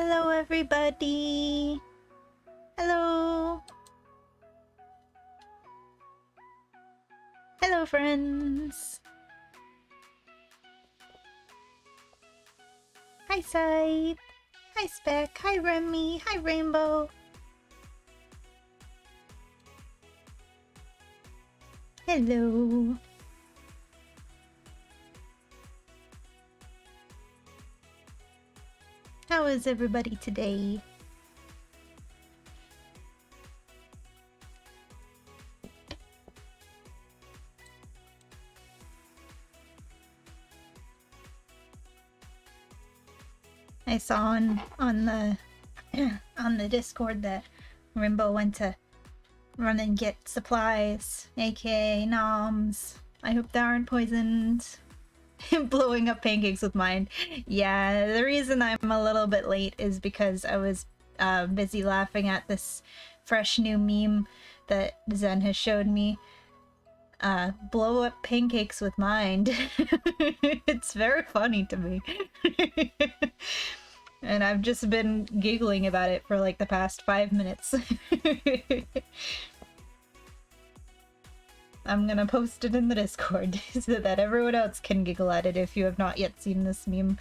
Hello, everybody. Hello. Hello, friends. Hi, Scythe. Hi, Spec. Hi, Remy. Hi, Rainbow. Hello. How is everybody today? I saw on the on the Discord that Rainbow went to run and get supplies, aka noms. I hope they aren't poisoned. Blowing up pancakes with mine. Yeah, the reason I'm a little bit late is because I was busy laughing at this fresh new meme that Zen has showed me. Blow up pancakes with mind. It's very funny to me. And I've just been giggling about it for like the past 5 minutes. I'm gonna post it in the Discord so that everyone else can giggle at it if you have not yet seen this meme.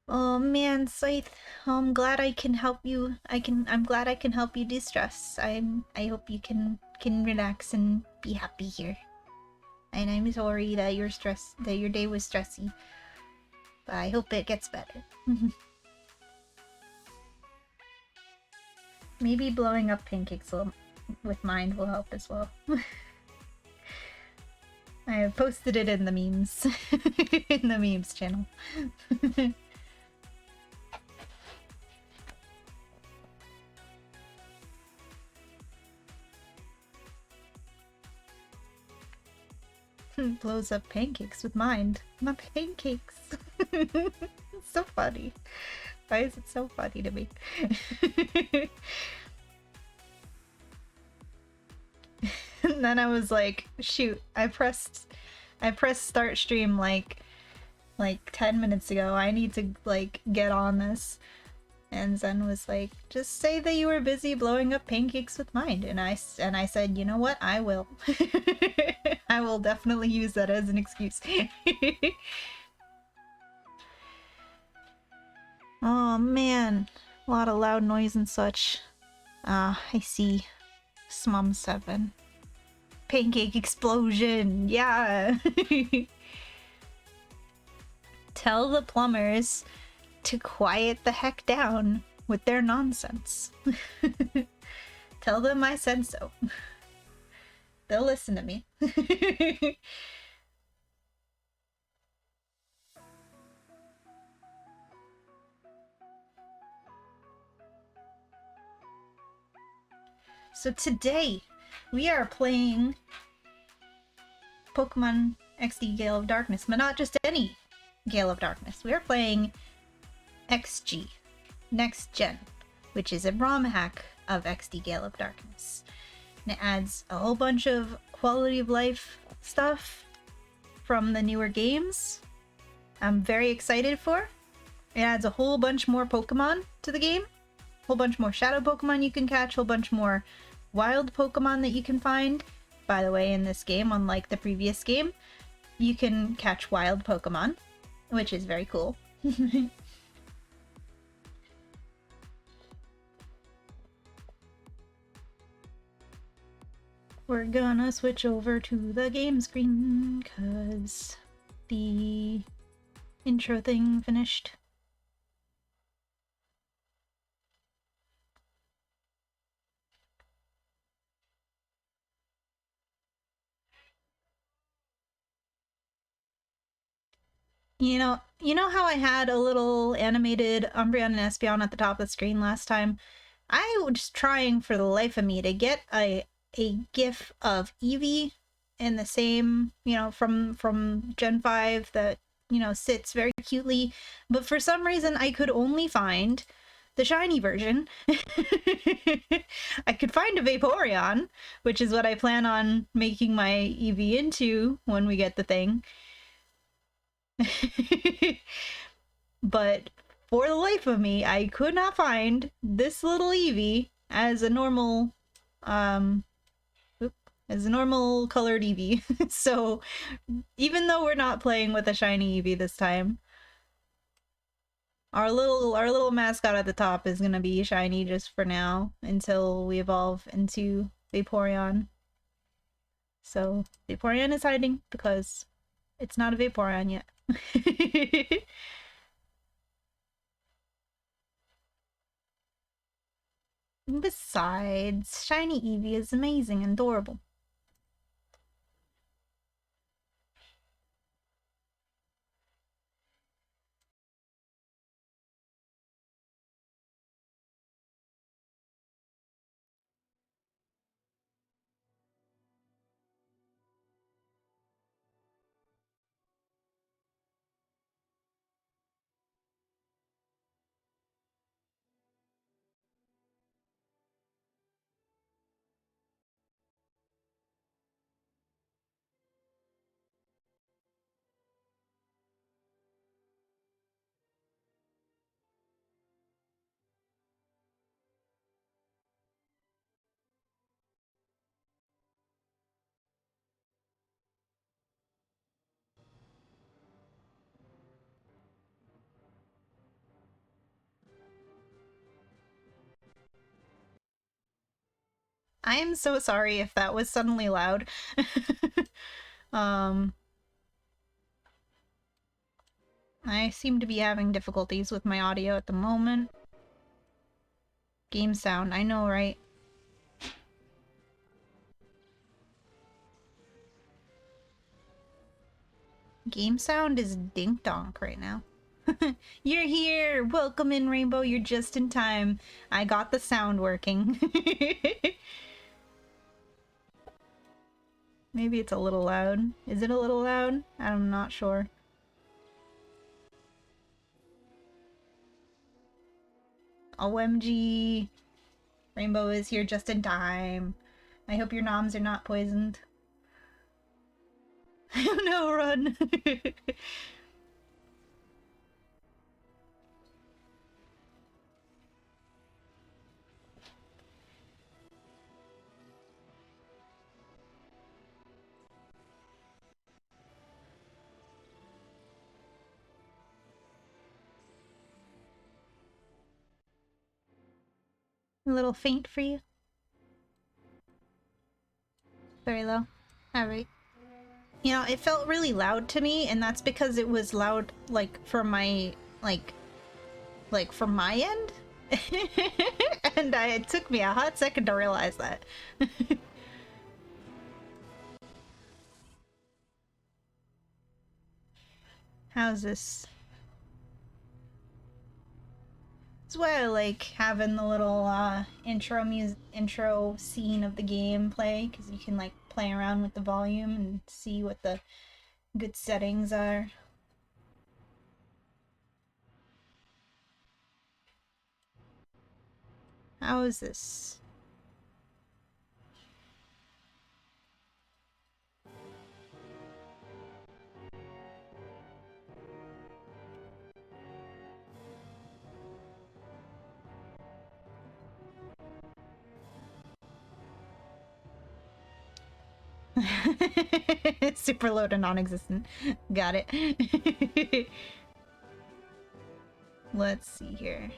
Oh man, Scythe, I'm glad I can help you. I'm glad I can help you de-stress. I hope you can relax and be happy here. And I'm sorry that your day was stressy. But I hope it gets better. Maybe blowing up pancakes with mind will help as well. I have posted it in the memes. In the memes channel. Blows up pancakes with mind. My pancakes. It's so funny. Why is it so funny to me? And then I was like, shoot, I pressed start stream like 10 minutes ago. I need to like get on this. And Zen was like, just say that you were busy blowing up pancakes with mind. And I said, you know what? I will. I will definitely use that as an excuse. Oh man, a lot of loud noise and such. I see. Smum7. Pancake explosion, yeah! Tell the plumbers to quiet the heck down with their nonsense. Tell them I said so. They'll listen to me. So today, we are playing Pokemon XD Gale of Darkness, but not just any Gale of Darkness. We are playing XG, Next Gen, which is a ROM hack of XD Gale of Darkness. And it adds a whole bunch of quality of life stuff from the newer games I'm very excited for. It adds a whole bunch more Pokemon to the game. A whole bunch more Shadow Pokemon you can catch, a whole bunch more wild Pokemon that you can find. By the way, in this game, unlike the previous game, you can catch wild Pokemon, which is very cool. We're gonna switch over to the game screen because the intro thing finished. You know how I had a little animated Umbreon and Espeon at the top of the screen last time? I was trying for the life of me to get a GIF of Eevee in the same, from Gen 5 that, sits very cutely, but for some reason I could only find the shiny version. I could find a Vaporeon, which is what I plan on making my Eevee into when we get the thing. But for the life of me, I could not find this little Eevee as a normal, as a normal colored Eevee. So even though we're not playing with a shiny Eevee this time, our little mascot at the top is gonna be shiny just for now until we evolve into Vaporeon. So Vaporeon is hiding because it's not a Vaporeon yet. Besides, shiny Eevee is amazing and adorable. I am so sorry if that was suddenly loud. I seem to be having difficulties with my audio at the moment. Game sound, I know, right? Game sound is dink donk right now. You're here! Welcome in, Rainbow. You're just in time. I got the sound working. Maybe it's a little loud. Is it a little loud? I'm not sure. OMG. Rainbow is here just in time. I hope your noms are not poisoned. No, run! A little faint for you? Very low. Alright. You know, it felt really loud to me, and that's because it was loud, like, for my, like from my end? And it took me a hot second to realize that. How's this? That's why I like having the little intro scene of the game play, because you can like play around with the volume and see what the good settings are. How is this? Super low to non-existent. Got it. Let's see here.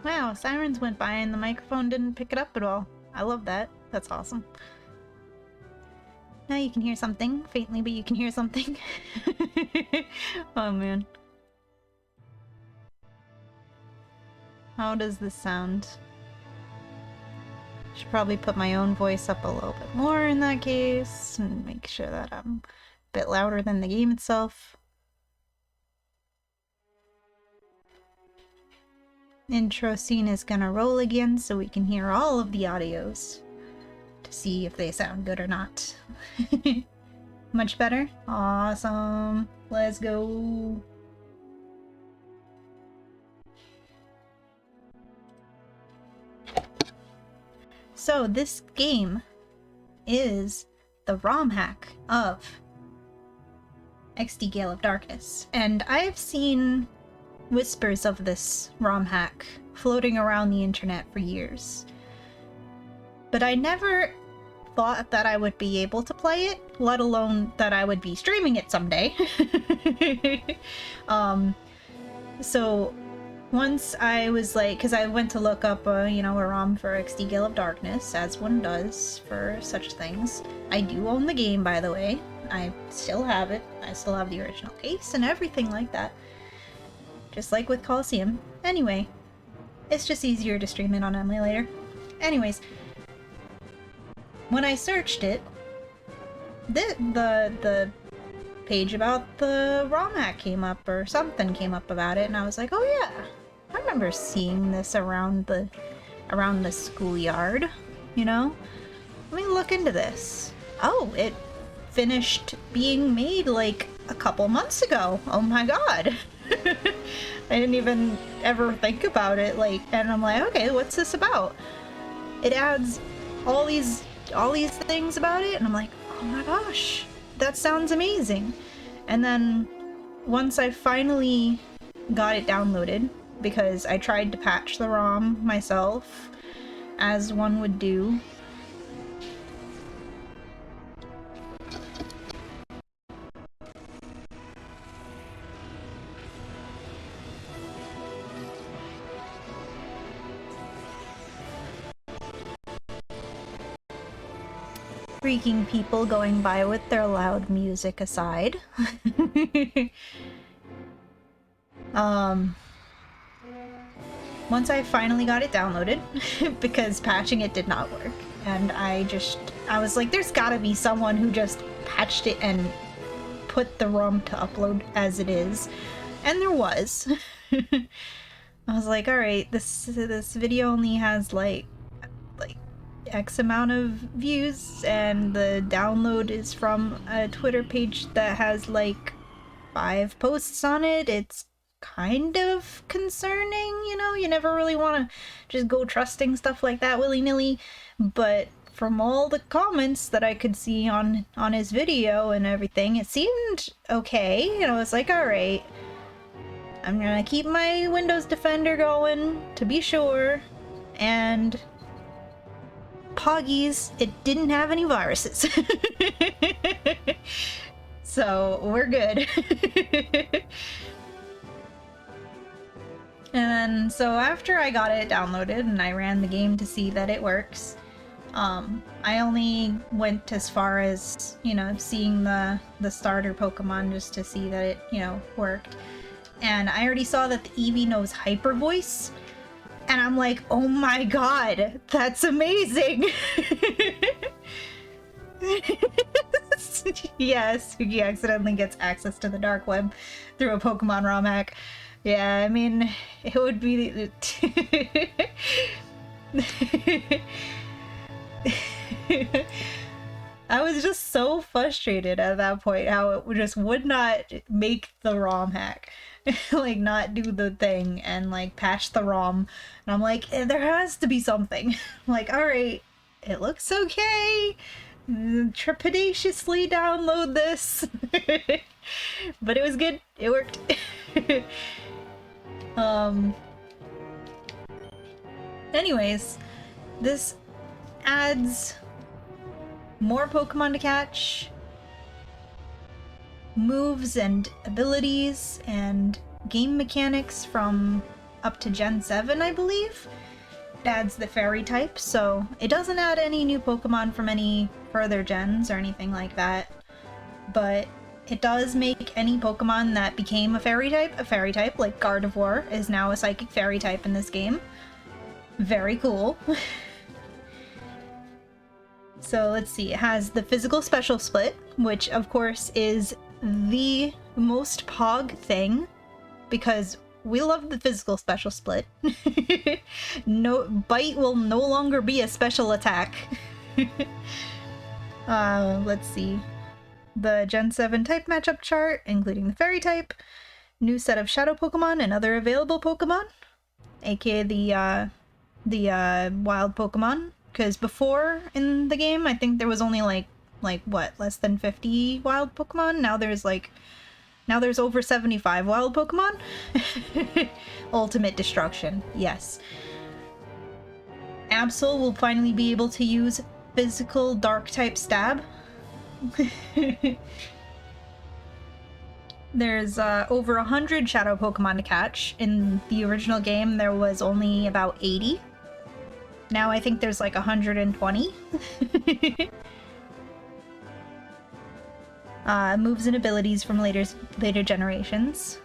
Wow, sirens went by and the microphone didn't pick it up at all. I love that. That's awesome. Now you can hear something, faintly, but you can hear something. Oh man. How does this sound? Should probably put my own voice up a little bit more in that case, and make sure that I'm a bit louder than the game itself. intro scene is gonna roll again so we can hear all of the audios to see if they sound good or not. Much better? Awesome. Let's go. So this game is the ROM hack of XD Gale of Darkness, and I've seen whispers of this ROM hack floating around the internet for years, but I never thought that I would be able to play it, let alone that I would be streaming it someday. So once I was like, because I went to look up, a ROM for XD Gale of Darkness, as one does for such things. I do own the game, by the way. I still have it. I still have the original case and everything like that. Just like with Coliseum. Anyway, it's just easier to stream it on emulator. Anyways, when I searched it, the page about the ROM hack came up, or something came up about it, and I was like, oh yeah, I remember seeing this around the schoolyard, you know? Let me look into this. Oh, it finished being made like a couple months ago. Oh my god. I didn't even ever think about it, like, and I'm like, okay, what's this about? It adds all these things about it, and I'm like, oh my gosh, that sounds amazing. And then once I finally got it downloaded, because I tried to patch the ROM myself, as one would do. Freaking people going by with their loud music aside. Once I finally got it downloaded, because patching it did not work, and I was like, there's gotta be someone who just patched it and put the ROM to upload as it is, and there was. I was like, alright, this video only has like X amount of views, and the download is from a Twitter page that has like 5 posts on it. It's kind of concerning, you know? You never really want to just go trusting stuff like that willy-nilly, but from all the comments that I could see on his video and everything, it seemed okay. You know, it's like, alright, I'm gonna keep my Windows Defender going to be sure, and Poggies, it didn't have any viruses. So we're good. And then, so after I got it downloaded and I ran the game to see that it works, I only went as far as, you know, seeing the starter Pokemon just to see that it, you know, worked. And I already saw that the Eevee knows Hyper Voice, and I'm like, oh my god, that's amazing! Yes, Sugi accidentally gets access to the dark web through a Pokemon ROM hack. Yeah, I mean, it would be... I was just so frustrated at that point how it just would not make the ROM hack. Like, not do the thing and like patch the ROM. And I'm like, there has to be something. Like, alright, it looks okay. Trepidatiously download this. But it was good. It worked. Anyways, this adds more Pokemon to catch, moves and abilities, and game mechanics from up to Gen 7, I believe. It adds the Fairy type, so it doesn't add any new Pokemon from any further gens or anything like that, but it does make any Pokemon that became a Fairy type, like Gardevoir is now a Psychic Fairy type in this game. Very cool. So let's see, it has the physical special split, which of course is the most Pog thing, because We love the physical special split. No, Bite will no longer be a special attack. Let's see. The Gen 7 type matchup chart, including the Fairy type, new set of Shadow Pokemon and other available Pokemon, aka the wild Pokemon. Because before in the game, I think there was only like what, less than 50 wild Pokemon? Now there's over 75 wild Pokemon. Ultimate destruction, yes. Absol will finally be able to use physical dark type stab. There's over 100 shadow Pokemon to catch. In the original game, there was only about 80. Now I think there's like 120. Moves and abilities from later generations.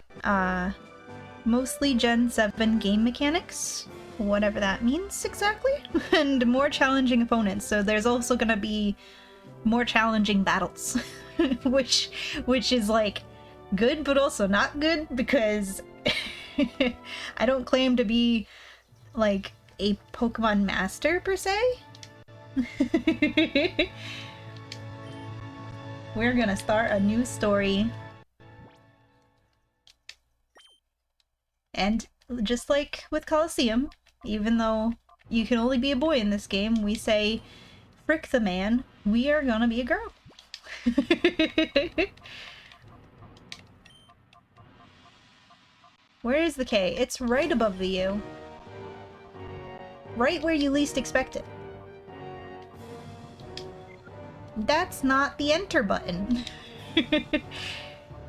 Mostly Gen 7 game mechanics, whatever that means exactly, and more challenging opponents. So there's also gonna be more challenging battles, which is like good but also not good, because I don't claim to be like a Pokemon master per se. We're gonna start a new story. And just like with Colosseum, even though you can only be a boy in this game, we say, frick the man, we are gonna be a girl. Where is the K? It's right above the U. Right where you least expect it. That's not the enter button.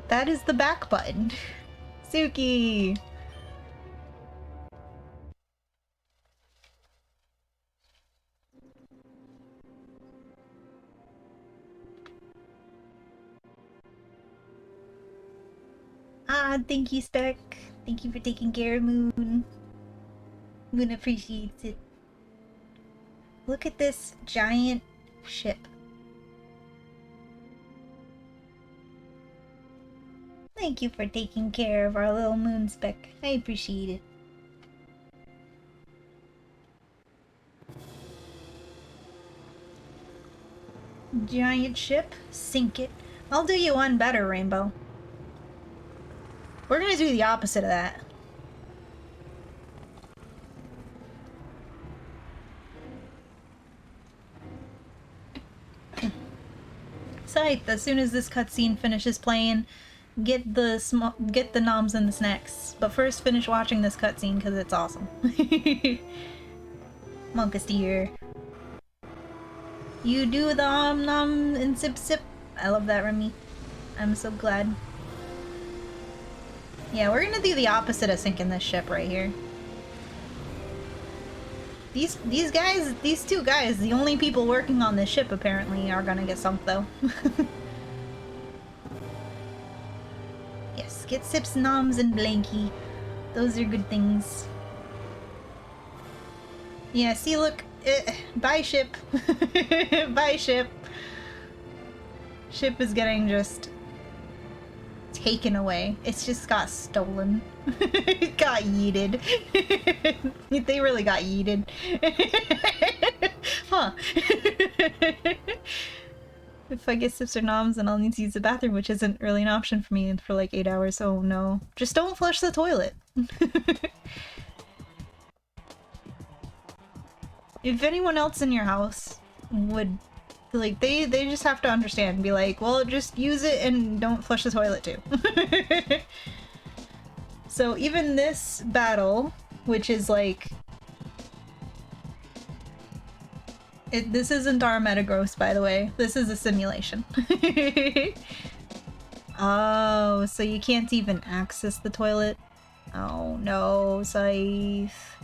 That is the back button. Suki! Ah, thank you, Spec. Thank you for taking care of Moon. Moon appreciates it. Look at this giant ship. Thank you for taking care of our little Moon, Spec. I appreciate it. Giant ship? Sink it. I'll do you one better, Rainbow. We're gonna do the opposite of that. Scythe, as soon as this cutscene finishes playing, get the noms and the snacks. But first, finish watching this cutscene because it's awesome. Monkasteer. You do the nom and sip sip. I love that, Remy. I'm so glad. Yeah, we're gonna do the opposite of sinking this ship right here. These guys, these two guys, the only people working on this ship apparently, are gonna get sunk though. Yes, get Sips, Noms, and Blanky. Those are good things. Yeah, see, look. Bye, ship. Bye, ship. Ship is getting just taken away. It's just got stolen. It got yeeted. They really got yeeted. Huh. If I get sips or noms, then I'll need to use the bathroom, which isn't really an option for me for like 8 hours. Oh no. Just don't flush the toilet. If anyone else in your house would, like, they just have to understand and be like, well, just use it and don't flush the toilet too. So even this battle, which is like, this isn't our Metagross, by the way. This is a simulation. Oh, so you can't even access the toilet? Oh no, Scythe.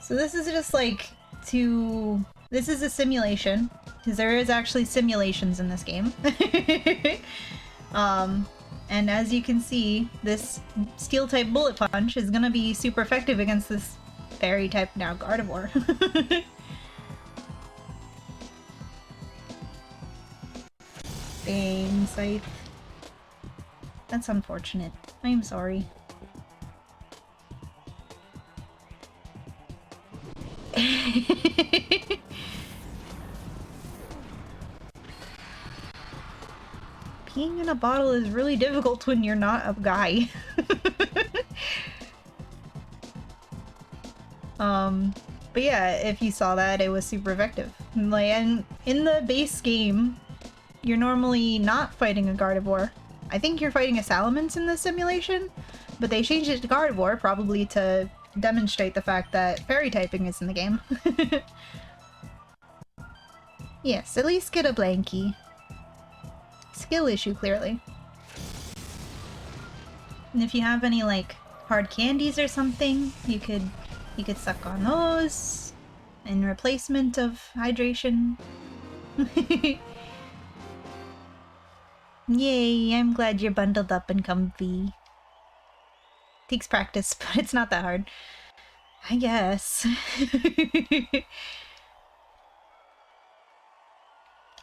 So this is just like this is a simulation, because there is actually simulations in this game. And as you can see, this steel type bullet punch is gonna be super effective against this fairy type now Gardevoir. Dang, Scythe. That's unfortunate. I am sorry. Peeing in a bottle is really difficult when you're not a guy. But yeah, if you saw that, it was super effective. Like, and in the base game, you're normally not fighting a Gardevoir. I think you're fighting a Salamence in this simulation, but they changed it to Gardevoir, probably to demonstrate the fact that fairy typing is in the game. Yes, at least get a Blanky. Skill issue, clearly. And if you have any, like, hard candies or something, you could suck on those in replacement of hydration. Yay, I'm glad you're bundled up and comfy. Takes practice, but it's not that hard. I guess.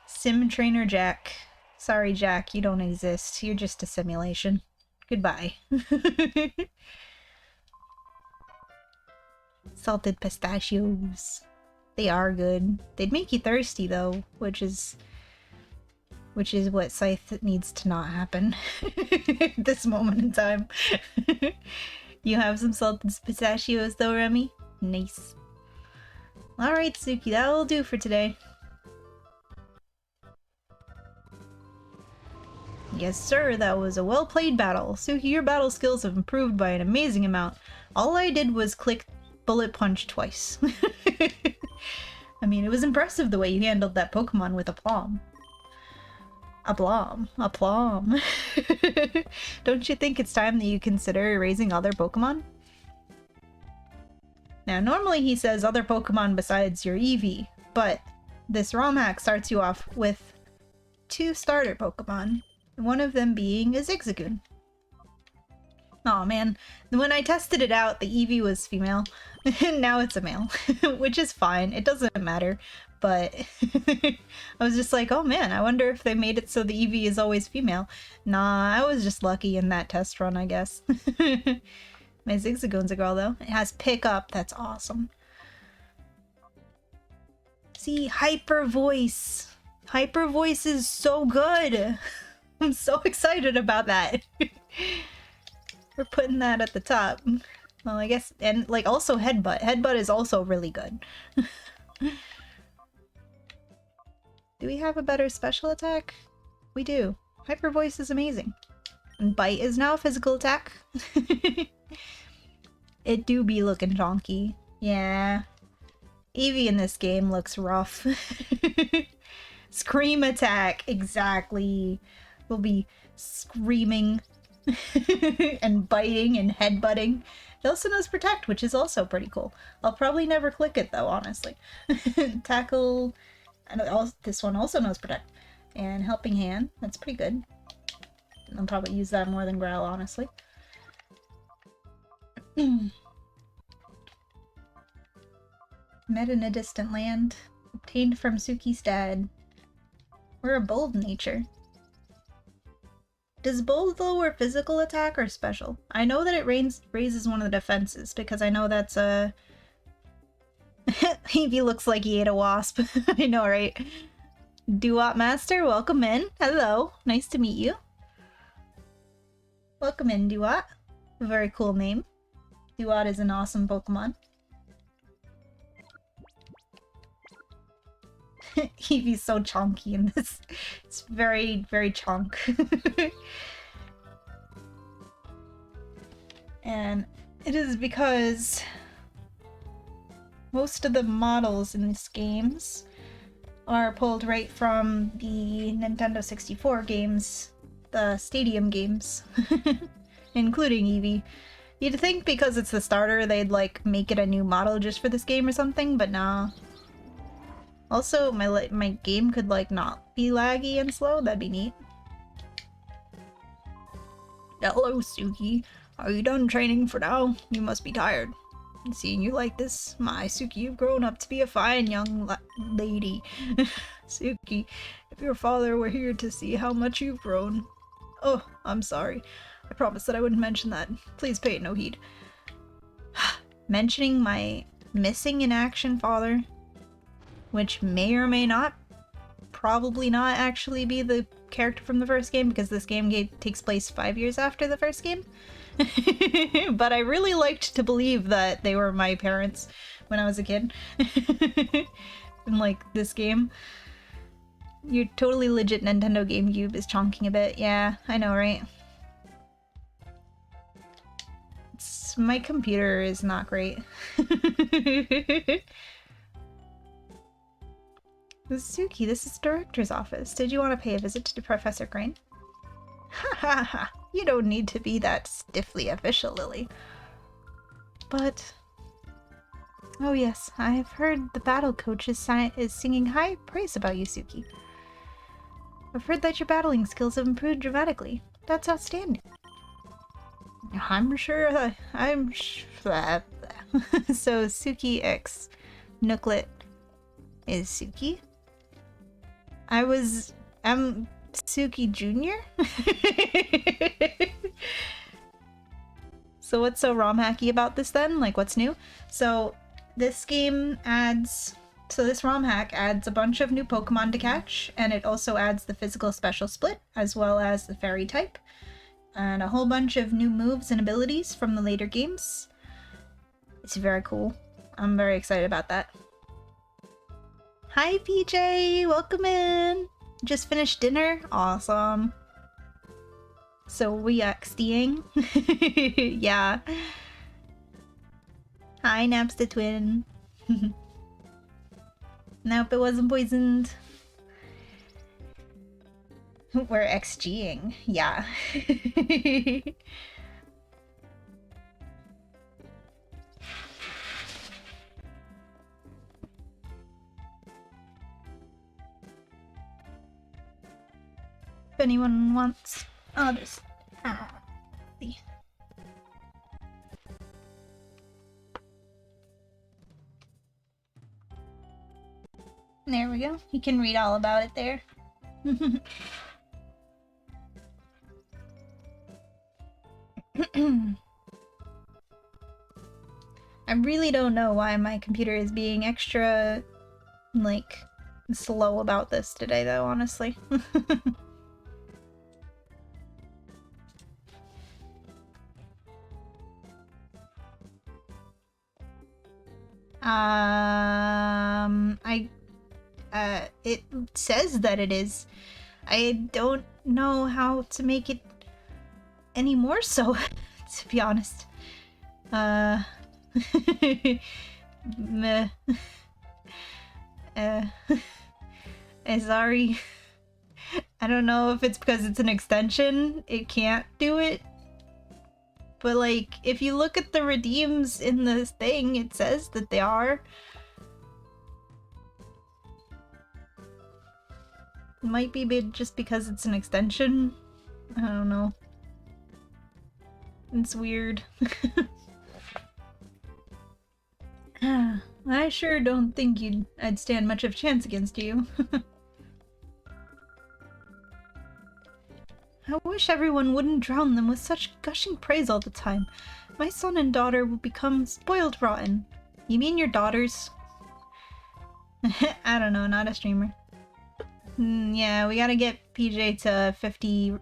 Sim Trainer Jack. Sorry, Jack, you don't exist. You're just a simulation. Goodbye. Salted pistachios. They are good. They'd make you thirsty though, which is what Scythe needs to not happen at this moment in time. You have some salted pistachios though, Remy? Nice. Alright, Suki, that'll do for today. Yes, sir, that was a well-played battle. Suki, your battle skills have improved by an amazing amount. All I did was click Bullet Punch twice. I mean, it was impressive the way you handled that Pokemon with aplomb. Aplomb. Don't you think it's time that you consider raising other Pokemon? Now, normally he says other Pokemon besides your Eevee, but this ROM hack starts you off with 2 starter Pokemon, one of them being a Zigzagoon. Aw, man. When I tested it out, the Eevee was female, and now it's a male, which is fine. It doesn't matter, but I was just like, oh man, I wonder if they made it so the Eevee is always female. Nah, I was just lucky in that test run, I guess. My Zigzagoon's a girl, though. It has pick up. That's awesome. See, Hyper Voice. Hyper Voice is so good. I'm so excited about that. We're putting that at the top. Well, I guess, and like also Headbutt. Headbutt is also really good. Do we have a better special attack? We do. Hyper Voice is amazing. And Bite is now a physical attack. It do be looking chonky. Yeah. Eevee in this game looks rough. Scream attack, exactly. We'll be screaming and biting and headbutting. It also knows Protect, which is also pretty cool. I'll probably never click it though, honestly. Tackle, and this one also knows Protect. And Helping Hand, that's pretty good. I'll probably use that more than Growl, honestly. Met in a distant land. Obtained from Suki's dad. We're a bold nature. Does bold lower physical attack or special? I know that it raises one of the defenses, because I know that's a... Eevee looks like he ate a wasp. I know, right? Duat Master, welcome in. Hello. Nice to meet you. Welcome in, Duat. A very cool name. Duat is an awesome Pokemon. Eevee's so chonky in this. It's very, very chonk. And it is because most of the models in these games are pulled right from the Nintendo 64 games, the Stadium games, including Eevee. You'd think because it's the starter they'd like make it a new model just for this game or something, but nah. Also, my game could like not be laggy and slow. That'd be neat. Hello, Suki. Are you done training for now? You must be tired. Seeing you like this, my Suki, you've grown up to be a fine young lady. Suki, if your father were here to see how much you've grown. Oh, I'm sorry. I promised that I wouldn't mention that. Please pay it no heed. Mentioning my missing in action father, which may or may not, probably not actually be the character from the first game, because this game takes place 5 years after the first game. But I really liked to believe that they were my parents when I was a kid. In like this game. Your totally legit Nintendo GameCube is chonking a bit. Yeah, I know, right? My computer is not great. Suki, this is the director's office. Did you want to pay a visit to Professor Crane? Ha ha ha. You don't need to be that stiffly official, Lily. But... oh yes, I've heard the battle coach is singing high praise about you, Suki. I've heard that your battling skills have improved dramatically. That's outstanding. I'm sure So Suki X Nooklet is Suki. I'm Suki Jr.? So what's so ROM hacky about this then? Like, what's new? So this game adds... so this ROM hack adds a bunch of new Pokemon to catch, and it also adds the physical special split, as well as the fairy type, and a whole bunch of new moves and abilities from the later games. It's very cool. I'm very excited about that. Hi PJ! Welcome in! Just finished dinner? Awesome. So we XDing? Yeah. Hi Napster Twin. Nope, it wasn't poisoned. We're XGing. Yeah. If anyone wants... I'll just... see. There we go. You can read all about it there. I really don't know why my computer is being extra, like, slow about this today, though, honestly. It says that it is. I don't know how to make it any more so, to be honest. Meh. Sorry. I don't know if it's because it's an extension, it can't do it. But like, if you look at the redeems in this thing, it says that they are. It might be just because it's an extension. I don't know. It's weird. I sure don't think I'd stand much of a chance against you. I wish everyone wouldn't drown them with such gushing praise all the time. My son and daughter will become spoiled rotten. You mean your daughters? I don't know, not a streamer. Yeah, we gotta get PJ to 50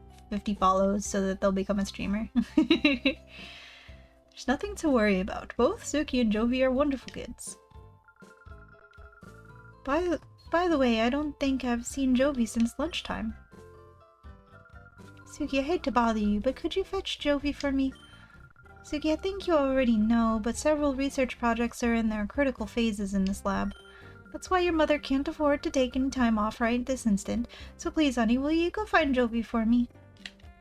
follows so that they'll become a streamer. There's nothing to worry about. Both Suki and Jovi are wonderful kids. By the way, I don't think I've seen Jovi since lunchtime. Suki, I hate to bother you, but could you fetch Jovi for me? Suki, I think you already know, but several research projects are in their critical phases in this lab. That's why your mother can't afford to take any time off right this instant. So please, honey, will you go find Jovi for me?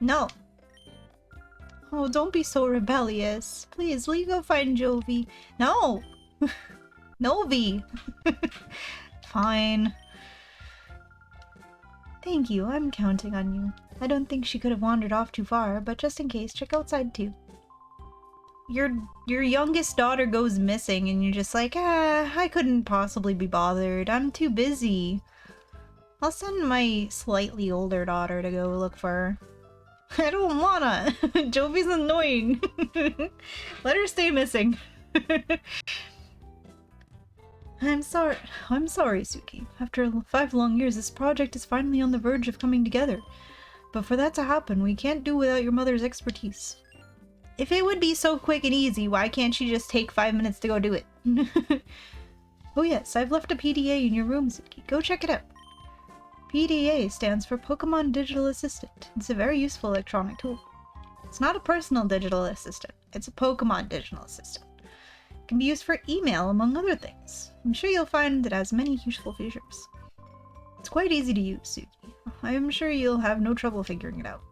No. Oh, don't be so rebellious. Please, will you go find Jovi? No! Novi! Fine. Thank you, I'm counting on you. I don't think she could have wandered off too far, but just in case, check outside too. Your youngest daughter goes missing and you're just like, I couldn't possibly be bothered. I'm too busy. I'll send my slightly older daughter to go look for her. I don't wanna! Jovi's annoying! Let her stay missing. I'm sorry, Suki. After 5 long years, this project is finally on the verge of coming together. But for that to happen, we can't do without your mother's expertise. If it would be so quick and easy, why can't she just take 5 minutes to go do it? Oh yes, I've left a PDA in your room, Suki. Go check it out. PDA stands for Pokemon Digital Assistant. It's a very useful electronic tool. It's not a personal digital assistant. It's a Pokemon digital assistant. It can be used for email, among other things. I'm sure you'll find it has many useful features. It's quite easy to use, Suki. I am sure you'll have no trouble figuring it out.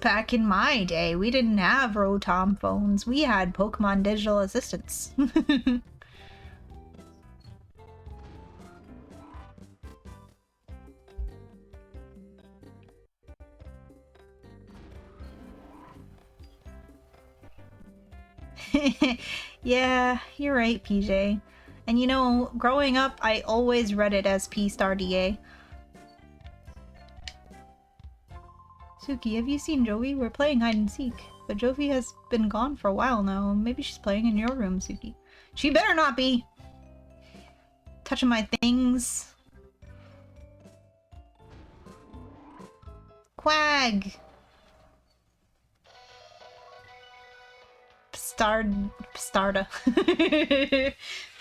Back in my day, we didn't have Rotom phones. We had Pokemon digital assistants. Yeah, you're right, PJ. And you know, growing up, I always read it as P*DA. Suki, have you seen Jovi? We're playing hide and seek, but Jovi has been gone for a while now. Maybe she's playing in your room, Suki. She better not be! Touching my things. Quag! Pstarda.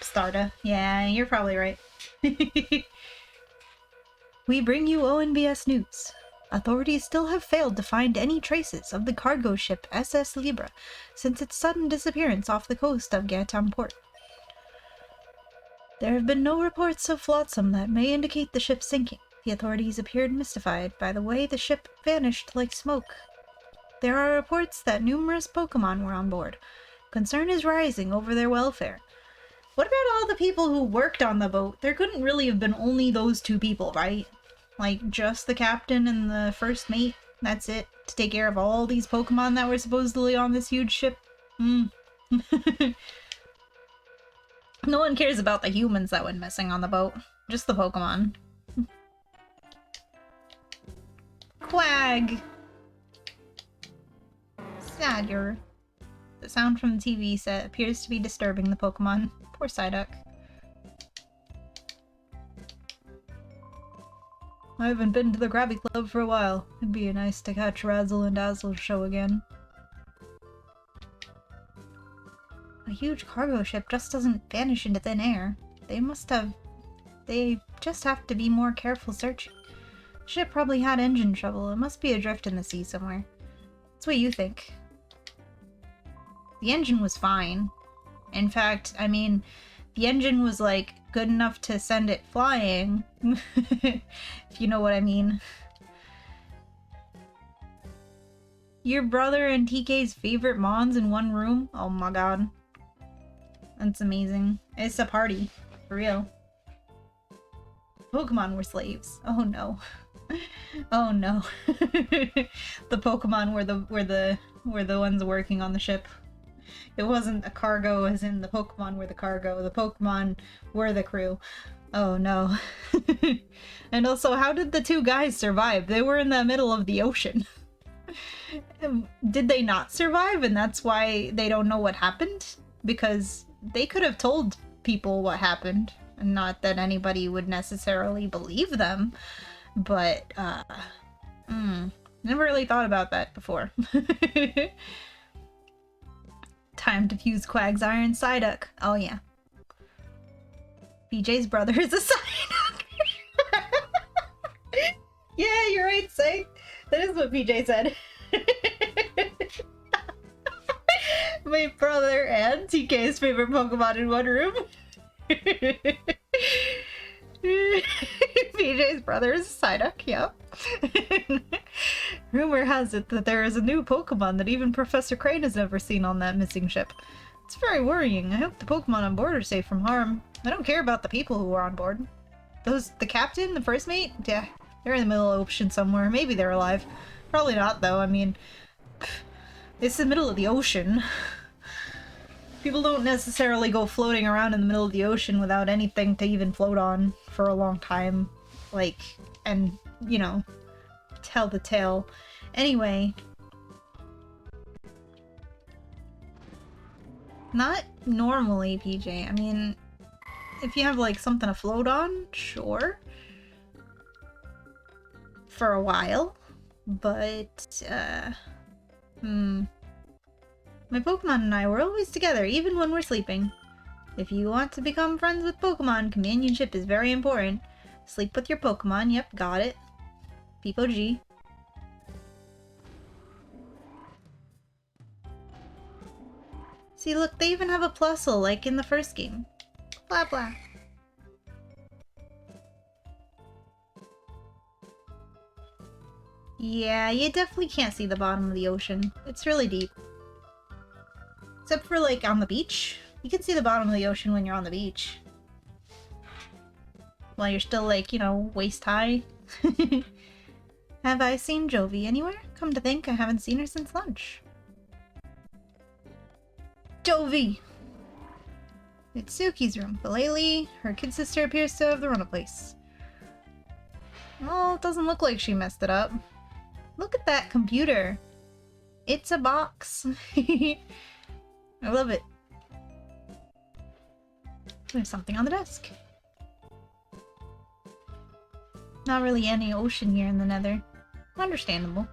Pstarda. Yeah, you're probably right. We bring you ONBS news. Authorities still have failed to find any traces of the cargo ship SS Libra since its sudden disappearance off the coast of Gaetan Port. There have been no reports of flotsam that may indicate the ship sinking. The authorities appeared mystified by the way the ship vanished like smoke. There are reports that numerous Pokemon were on board. Concern is rising over their welfare. What about all the people who worked on the boat? There couldn't really have been only those 2 people, right? Like, just the captain and the first mate? That's it? To take care of all these Pokemon that were supposedly on this huge ship? No one cares about the humans that went missing on the boat. Just the Pokemon. Quag! Sad, the sound from the TV set appears to be disturbing the Pokemon. Poor Psyduck. I haven't been to the Grabby Club for a while. It'd be nice to catch Razzle and Dazzle's show again. A huge cargo ship just doesn't vanish into thin air. They just have to be more careful searching. The ship probably had engine trouble. It must be adrift in the sea somewhere. That's what you think. The engine was fine. In fact, I mean, the engine was, like, good enough to send it flying. If you know what I mean. Your brother and TK's favorite mons in one room? Oh my god. That's amazing. It's a party. For real. Pokemon were slaves. Oh no. Oh no. The Pokemon were the ones working on the ship. It wasn't a cargo as in the Pokemon were the cargo. The Pokemon were the crew. Oh no. And also, how did the 2 guys survive? They were in the middle of the ocean. Did they not survive and that's why they don't know what happened? Because they could have told people what happened. And not that anybody would necessarily believe them. But, never really thought about that before. Time to fuse Quag's Iron Psyduck. Oh yeah. BJ's brother is a Psyduck! Yeah, you're right, Psy. That is what BJ said. My brother and TK's favorite Pokemon in one room. BJ's brother is a Psyduck, yep. Rumor has it that there is a new Pokemon that even Professor Crane has never seen on that missing ship. It's very worrying. I hope the Pokemon on board are safe from harm. I don't care about the people who are on board. The captain, the first mate? Yeah, they're in the middle of the ocean somewhere. Maybe they're alive. Probably not, though. I mean, it's the middle of the ocean. People don't necessarily go floating around in the middle of the ocean without anything to even float on for a long time. Like, and, you know, tell the tale. Anyway. Not normally, PJ. I mean, if you have, like, something to float on, sure. For a while. But, my Pokemon and I were always together, even when we're sleeping. If you want to become friends with Pokemon, companionship is very important. Sleep with your Pokemon, yep, got it. Peepo G. See, look, they even have a Plusle, like in the first game. Blah blah. Yeah, you definitely can't see the bottom of the ocean. It's really deep. Except for, like, on the beach. You can see the bottom of the ocean when you're on the beach. While you're still, like, you know, waist high. Have I seen Jovi anywhere? Come to think, I haven't seen her since lunch. Jovi! It's Suki's room, but lately, her kid sister appears to have the run of place. Well, it doesn't look like she messed it up. Look at that computer. It's a box. I love it. There's something on the desk. Not really any ocean here in the Nether. Understandable.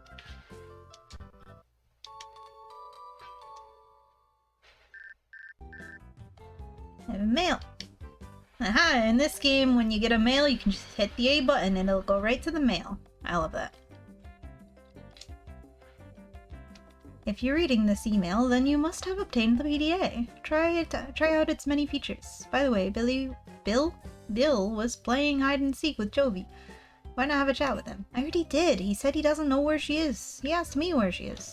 I have a mail. Aha! In this game, when you get a mail, you can just hit the A button and it'll go right to the mail. I love that. If you're reading this email, then you must have obtained the PDA. Try out its many features. By the way, Bill was playing hide and seek with Jovi. Why not have a chat with him? I already did. He said he doesn't know where she is. He asked me where she is.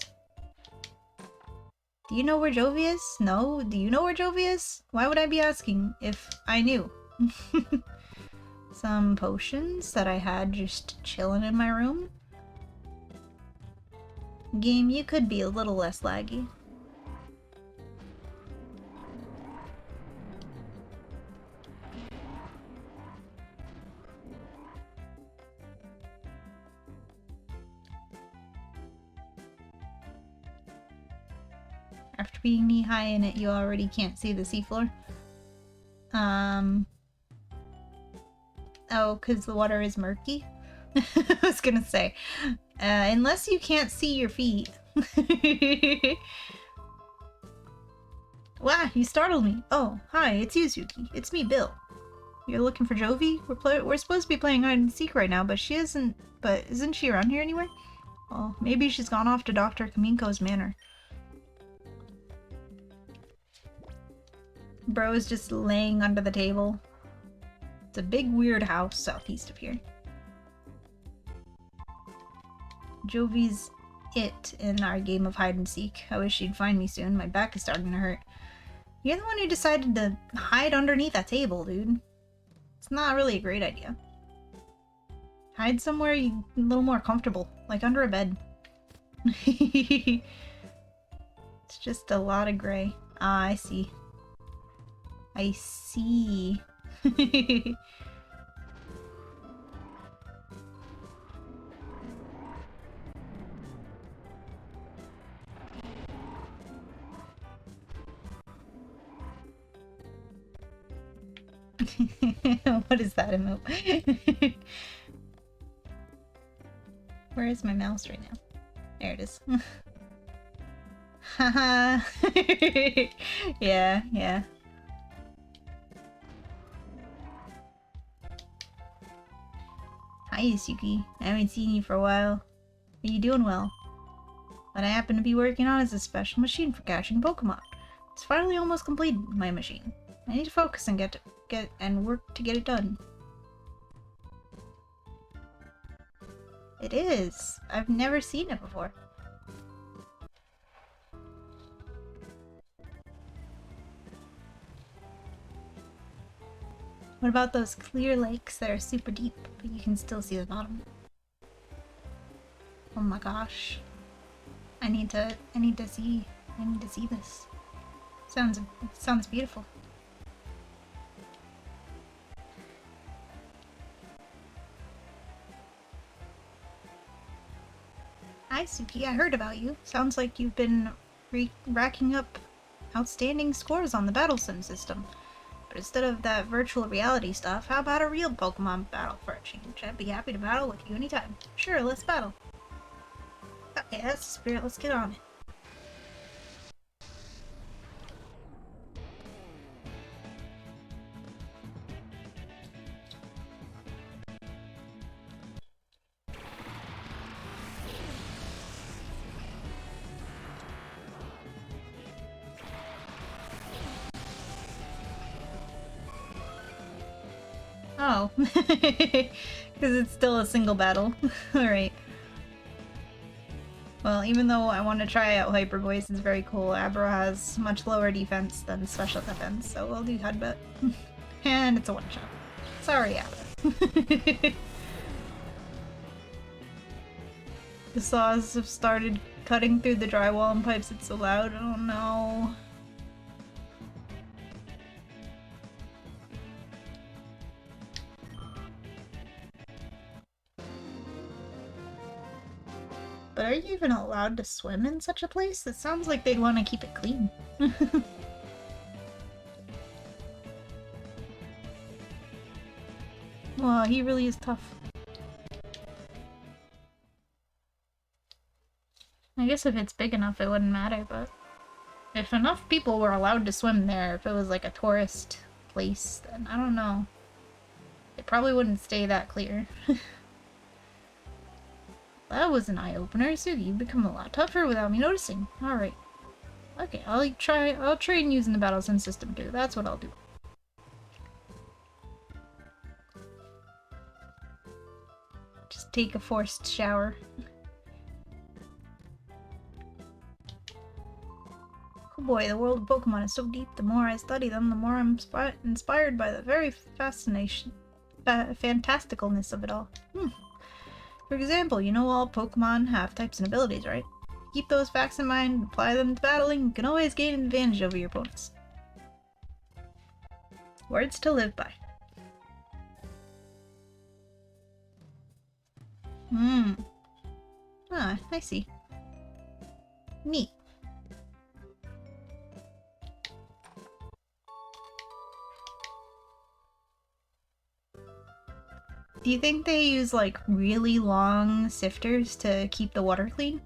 Do you know where Jovi is? No? Do you know where Jovi is? Why would I be asking if I knew? Some potions that I had just chilling in my room. Game, you could be a little less laggy. After being knee-high in it, you already can't see the seafloor. Oh, because the water is murky? I was gonna say. Unless you can't see your feet. Wow, you startled me. Oh, hi, it's you, Suki. It's me, Bill. You're looking for Jovi? We're supposed to be playing hide and seek right now, but she isn't. But isn't she around here anywhere? Well, maybe she's gone off to Dr. Kaminko's manor. Bro is just laying under the table. It's a big weird house southeast of here. Jovi's it in our game of hide and seek. I wish she'd find me soon. My back is starting to hurt. You're the one who decided to hide underneath that table, dude. It's not really a great idea. Hide somewhere a little more comfortable, like under a bed. It's just a lot of gray. Ah, I see. I see. What is that emote? Where is my mouse right now? There it is. Haha. Yeah, yeah. Hi, Yusuke. I haven't seen you for a while. Are you doing well? What I happen to be working on is a special machine for catching Pokemon. It's finally almost completed, my machine. I need to focus and work to get it done. It is. I've never seen it before. What about those clear lakes that are super deep, but you can still see the bottom? Oh my gosh. I need to see this. Sounds beautiful. Hi, Suki. I heard about you. Sounds like you've been racking up outstanding scores on the battle sim system. But instead of that virtual reality stuff, how about a real Pokemon battle for a change? I'd be happy to battle with you anytime. Sure, let's battle. Okay, that's the spirit. Let's get on it. Oh. Because it's still a single battle. Alright. Well, even though I want to try out Hyper Voice, it's very cool. Abra has much lower defense than special defense, so we'll do Headbutt. And it's a one-shot. Sorry, Abra. The saws have started cutting through the drywall and pipes. It's so loud. Oh no. But are you even allowed to swim in such a place? It sounds like they'd want to keep it clean. Wow, he really is tough. I guess if it's big enough it wouldn't matter, but if enough people were allowed to swim there, if it was like a tourist place, then I don't know. It probably wouldn't stay that clear. That was an eye-opener. Sugi, you've become a lot tougher without me noticing. Alright. Okay, I'll train using the battle sim system too. That's what I'll do. Just take a forced shower. Oh boy, the world of Pokemon is so deep. The more I study them, the more I'm inspired by the very fantasticalness of it all. For example, you know all Pokemon have types and abilities, right? Keep those facts in mind and apply them to battling. You can always gain an advantage over your opponents. Words to live by. Ah, I see. Neat. Do you think they use, like, really long sifters to keep the water clean?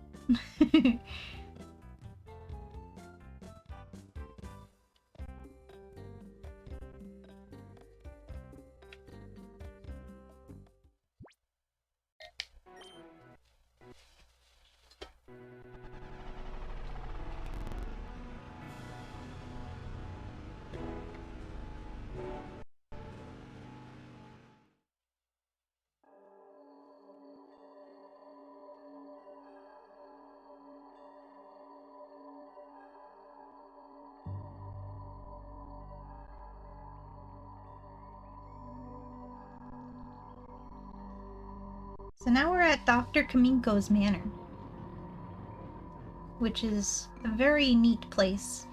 So now we're at Dr. Kamiko's manor, which is a very neat place.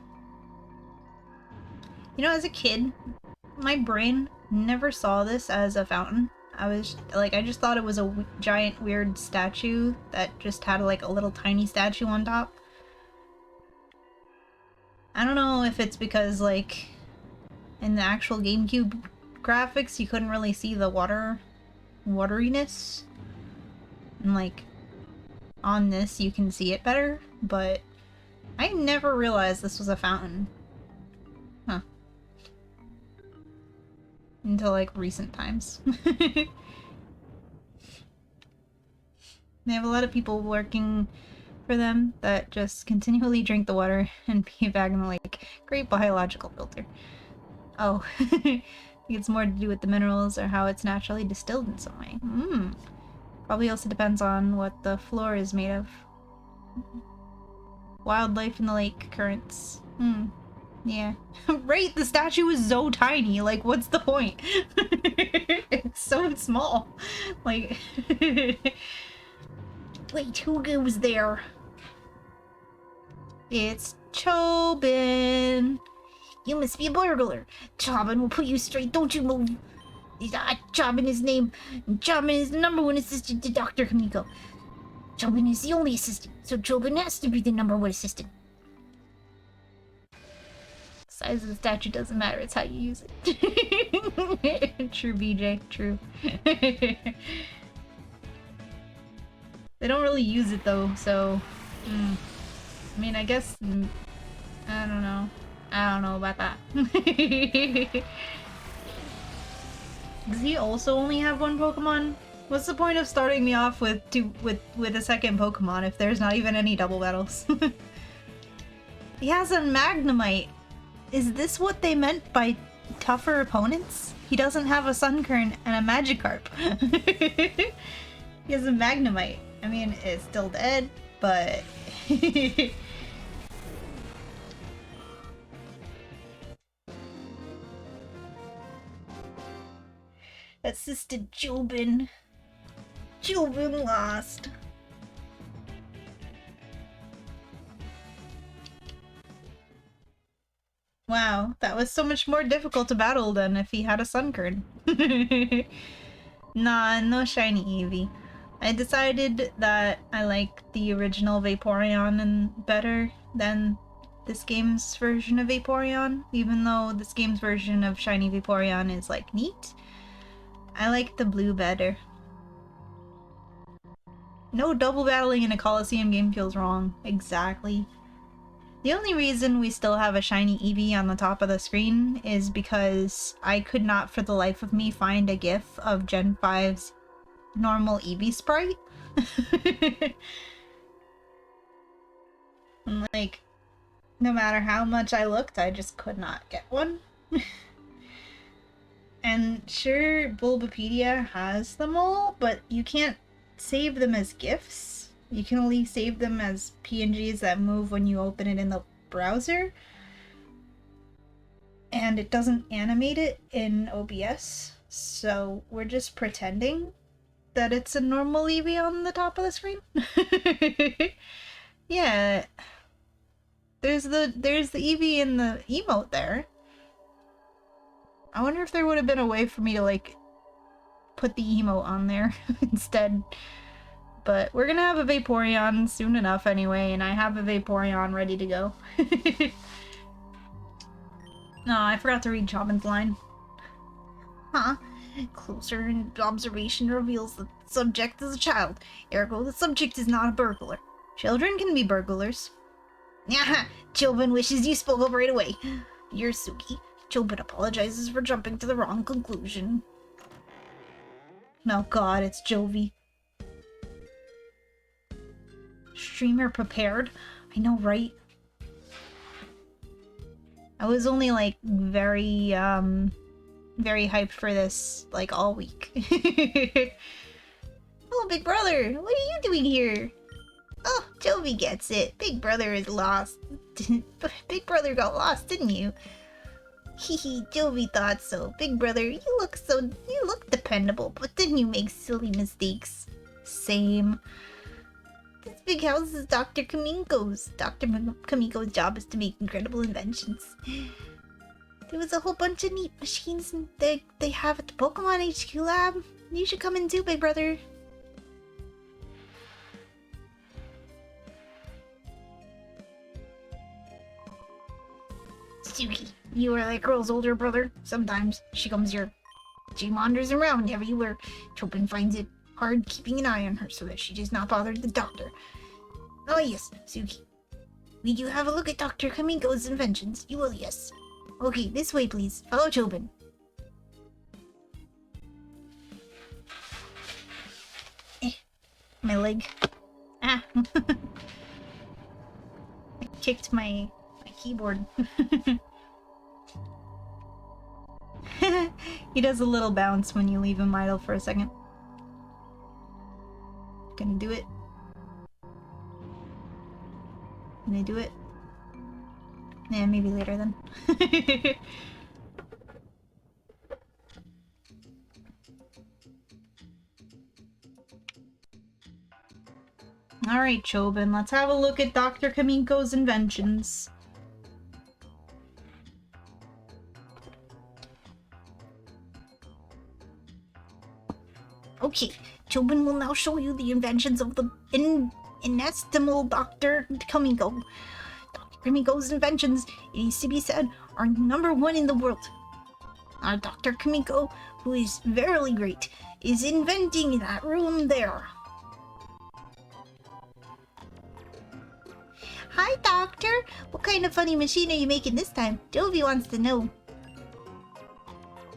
You know, as a kid, my brain never saw this as a fountain. I just thought it was a giant weird statue that just had like a little tiny statue on top. I don't know if it's because like in the actual GameCube graphics you couldn't really see the wateriness. And like on this you can see it better, but I never realized this was a fountain. Huh. Until like recent times. They have a lot of people working for them that just continually drink the water and pee back in the lake. Great biological filter. Oh, I think it's more to do with the minerals or how it's naturally distilled in some way. Probably also depends on what the floor is made of. Wildlife in the lake currents. Yeah. Right, the statue is so tiny, like what's the point? It's so small. Like wait, who goes there? It's Chobin. You must be a burglar. Chobin will put you straight. Don't you move. Chobin is name. Chobin is the #1 assistant to Dr. Kamiko. Chobin is the only assistant, so Chobin has to be the #1 assistant. Size of the statue doesn't matter, it's how you use it. True, BJ, true. They don't really use it though, so... I mean, I guess... I don't know. I don't know about that. Does he also only have one Pokemon? What's the point of starting me off with a second Pokemon if there's not even any double battles? He has a Magnemite. Is this what they meant by tougher opponents? He doesn't have a Sunkern and a Magikarp. He has a Magnemite. I mean, it's still dead, but... Assisted Jobin. Jobin lost. Wow, that was so much more difficult to battle than if he had a Sunkern. Nah, no shiny Eevee. I decided that I like the original Vaporeon and better than this game's version of Vaporeon, even though this game's version of shiny Vaporeon is like neat. I like the blue better. No double battling in a Coliseum game feels wrong. Exactly. The only reason we still have a shiny Eevee on the top of the screen is because I could not for the life of me find a GIF of Gen 5's normal Eevee sprite. And like, no matter how much I looked, I just could not get one. And sure, Bulbapedia has them all, but you can't save them as GIFs. You can only save them as PNGs that move when you open it in the browser. And it doesn't animate it in OBS, so we're just pretending that it's a normal Eevee on the top of the screen. Yeah. There's the Eevee in the emote there. I wonder if there would have been a way for me to like put the emote on there instead. But we're gonna have a Vaporeon soon enough anyway, and I have a Vaporeon ready to go. No, I forgot to read Chobin's line. Huh? Closer observation reveals that the subject is a child. Ergo, the subject is not a burglar. Children can be burglars. Yeah, Chobin wishes you spoke up right away. You're Suki. Chobin apologizes for jumping to the wrong conclusion. Oh god, it's Jovi. Streamer prepared? I know, right? I was only like very hyped for this like all week. Oh, Big Brother, what are you doing here? Oh, Jovi gets it. Big Brother is lost. Big Brother got lost, didn't you? Hehe, Jovi thought so. Big Brother, you look dependable, but then you make silly mistakes. Same. This big house is Dr. Kamiko's. Dr. Kamiko's job is to make incredible inventions. There was a whole bunch of neat machines they have at the Pokemon HQ lab. You should come in too, Big Brother. Suki, you are that girl's older brother. Sometimes she comes here. She wanders around everywhere. Chopin finds it hard keeping an eye on her so that she does not bother the doctor. Oh yes, Suki. Will you have a look at Dr. Kamiko's inventions? You will, yes. Okay, this way please. Follow Chopin. My leg. Ah. I kicked my keyboard. He does a little bounce when you leave him idle for a second. Gonna do it. Can I do it? Yeah, maybe later then. Alright, Chobin, let's have a look at Dr. Kamiko's inventions. Okay, Chobin will now show you the inventions of the inestimable Dr. Kamiko. Dr. Kamiko's inventions, it is to be said, are #1 in the world. Our Dr. Kamiko, who is verily great, is inventing that room there. Hi, Doctor! What kind of funny machine are you making this time? Jovi wants to know.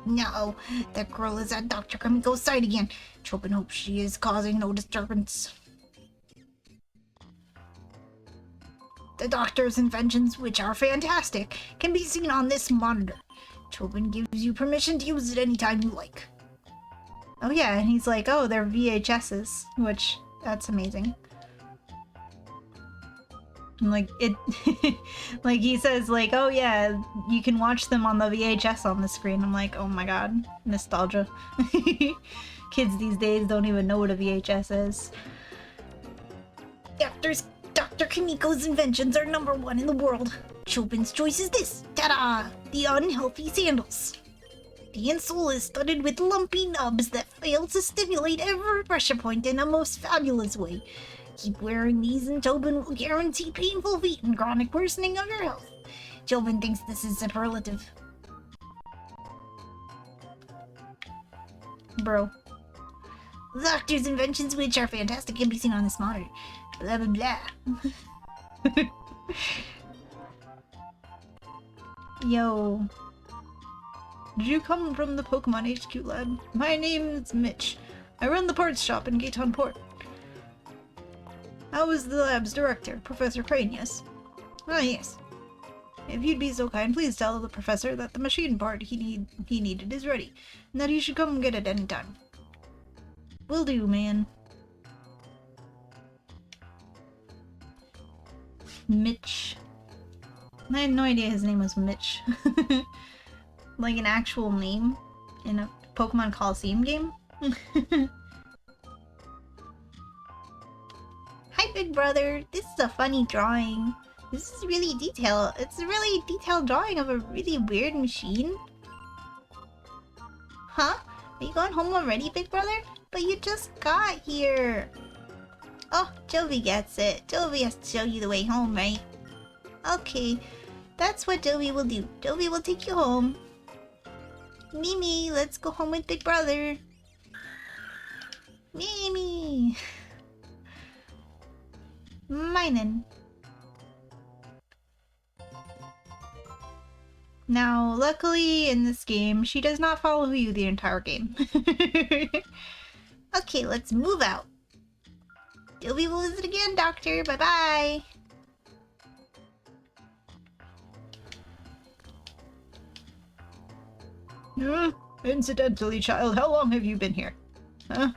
No, that girl is at Dr. Kamiko's side again. Chobin hopes she is causing no disturbance. The doctor's inventions, which are fantastic, can be seen on this monitor. Chobin gives you permission to use it anytime you like. Oh yeah, and he's like, oh, they're VHSs, which, that's amazing. And like, it, like he says, like, oh yeah, you can watch them on the VHS on the screen. I'm like, oh my god, nostalgia. Kids these days don't even know what a VHS is. Dr. Kamiko's inventions are #1 in the world. Chobin's choice is this. Ta-da! The unhealthy sandals. The insole is studded with lumpy nubs that fail to stimulate every pressure point in a most fabulous way. Keep wearing these and Chobin will guarantee painful feet and chronic worsening of your health. Chobin thinks this is superlative. Bro. The doctor's inventions, which are fantastic, can be seen on this monitor. Blah blah blah. Yo. Did you come from the Pokemon HQ lab? My name is Mitch. I run the parts shop in Gaeton Port. I was the lab's director, Professor Crane, yes? Ah, yes. If you'd be so kind, please tell the professor that the machine part he needed is ready, and that he should come get it any time. Will do, man. Mitch. I had no idea his name was Mitch. Like an actual name in a Pokemon Coliseum game? Hi, big brother. This is a funny drawing. This is really detailed. It's a really detailed drawing of a really weird machine. Huh? Are you going home already, big brother? But you just got here. Oh, Jovi gets it. Jovi has to show you the way home, right? Okay, that's what Jovi will do. Jovi will take you home. Mimi, let's go home with big brother. Mimi. Minen. Now, luckily in this game, she does not follow you the entire game. Okay, let's move out. Jovi will visit again, Doctor. Bye-bye. Incidentally, child, how long have you been here? Huh?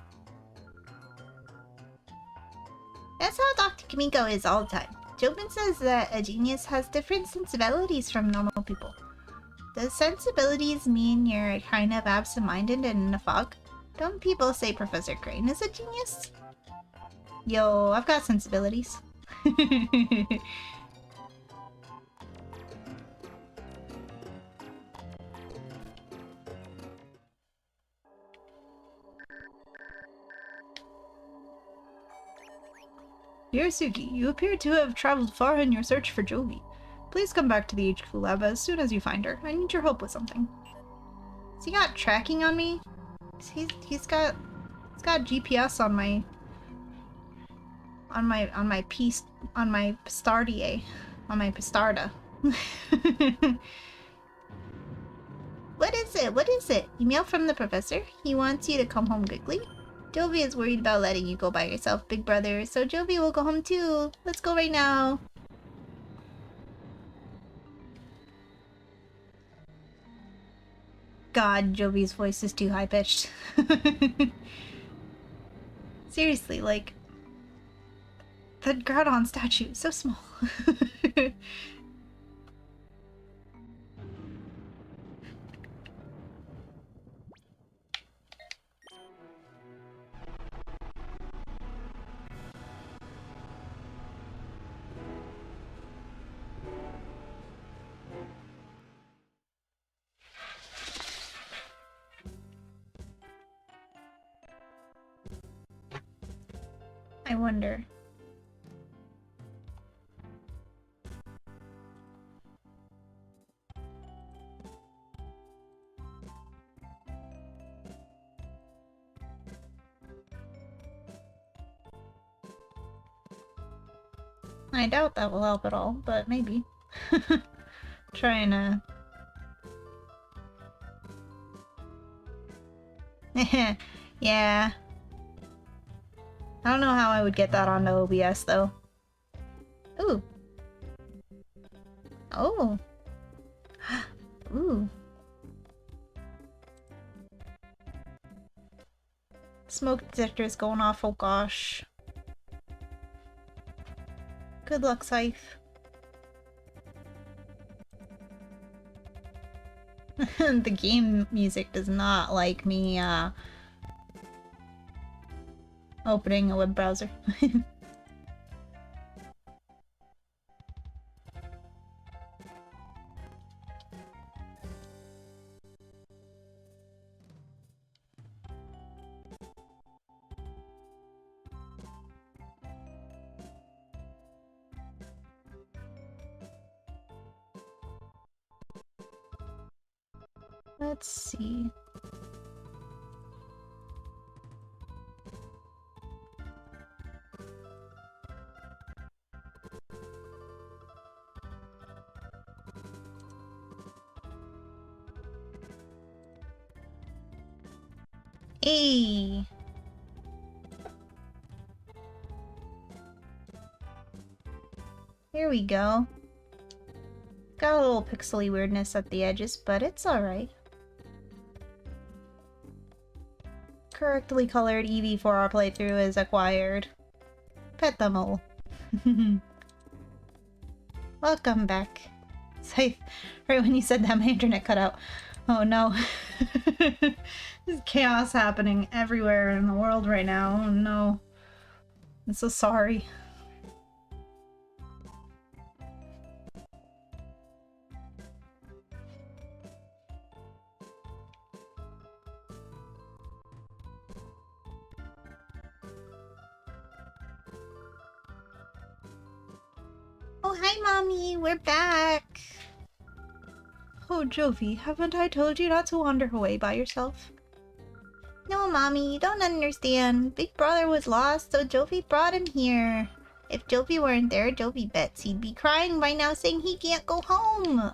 That's how Dr. Kamiko is all the time. Chobin says that a genius has different sensibilities from normal people. Does sensibilities mean you're kind of absent-minded and in a fog? Don't people say Professor Crane is a genius? Yo, I've got sensibilities. Dear Suki, you appear to have traveled far in your search for Jovi. Please come back to the HQ lab as soon as you find her. I need your help with something. Has he got tracking on me? He's got GPS on my Pistardia. On my Pistarda. What is it? What is it? Email from the professor? He wants you to come home quickly? Jovi is worried about letting you go by yourself, big brother, so Jovi will go home too. Let's go right now. God, Jovi's voice is too high-pitched. Seriously, like... the Groudon statue is so small. wonder. I doubt that will help at all, but maybe. Trying to... Yeah. I don't know how I would get that onto OBS, though. Ooh. Oh. Ooh. Smoke detector is going off, oh gosh. Good luck, Scythe. The game music does not like me, opening a web browser. Let's see. Hey! Here we go. Got a little pixely weirdness at the edges, but it's alright. Correctly colored EV4R playthrough is acquired. Pet them all. Welcome back. Scythe, right when you said that, my internet cut out. Oh no. There's chaos happening everywhere in the world right now. Oh no. I'm so sorry. Oh, hi, Mommy! We're back! Oh, Jovi, haven't I told you not to wander away by yourself? No, Mommy, you don't understand. Big Brother was lost, so Jovi brought him here. If Jovi weren't there, Jovi bets he'd be crying by now saying he can't go home.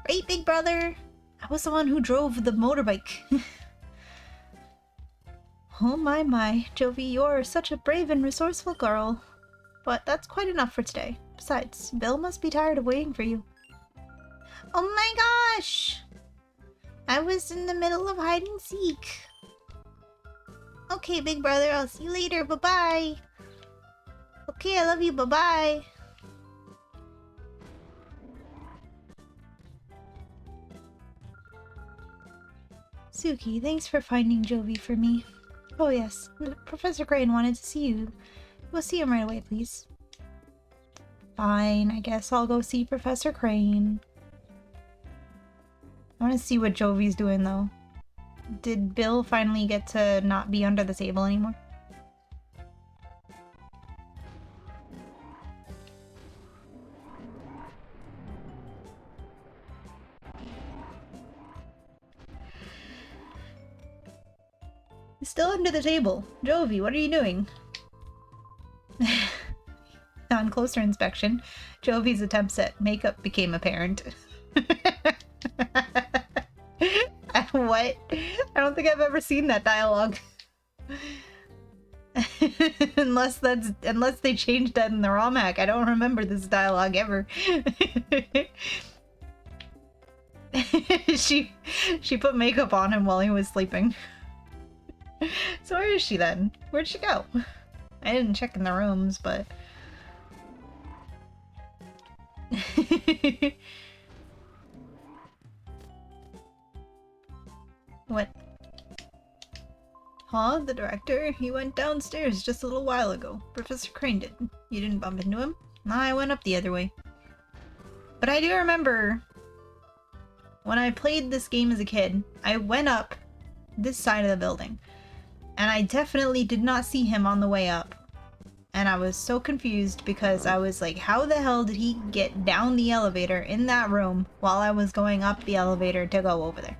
Right, Big Brother? I was the one who drove the motorbike. Oh my, Jovi, you're such a brave and resourceful girl. But that's quite enough for today. Besides, Bill must be tired of waiting for you. Oh my gosh! I was in the middle of hide and seek. Okay, Big Brother, I'll see you later. Bye-bye. Okay, I love you. Bye-bye. Suki, thanks for finding Jovi for me. Oh yes, Professor Crane wanted to see you. We'll see him right away, please. Fine, I guess I'll go see Professor Crane. I want to see what Jovi's doing, though. Did Bill finally get to not be under the table anymore? He's still under the table. Jovi, what are you doing? On closer inspection, Jovi's attempts at makeup became apparent. What? I don't think I've ever seen that dialogue. unless they changed that in the ROM hack. I don't remember this dialogue ever. She put makeup on him while he was sleeping. So where is she then? Where'd she go? I didn't check in the rooms, but... What? Huh? The director? He went downstairs just a little while ago. Professor Crane did. You didn't bump into him? No, I went up the other way. But I do remember when I played this game as a kid, I went up this side of the building. And I definitely did not see him on the way up. And I was so confused because I was like, how the hell did he get down the elevator in that room while I was going up the elevator to go over there?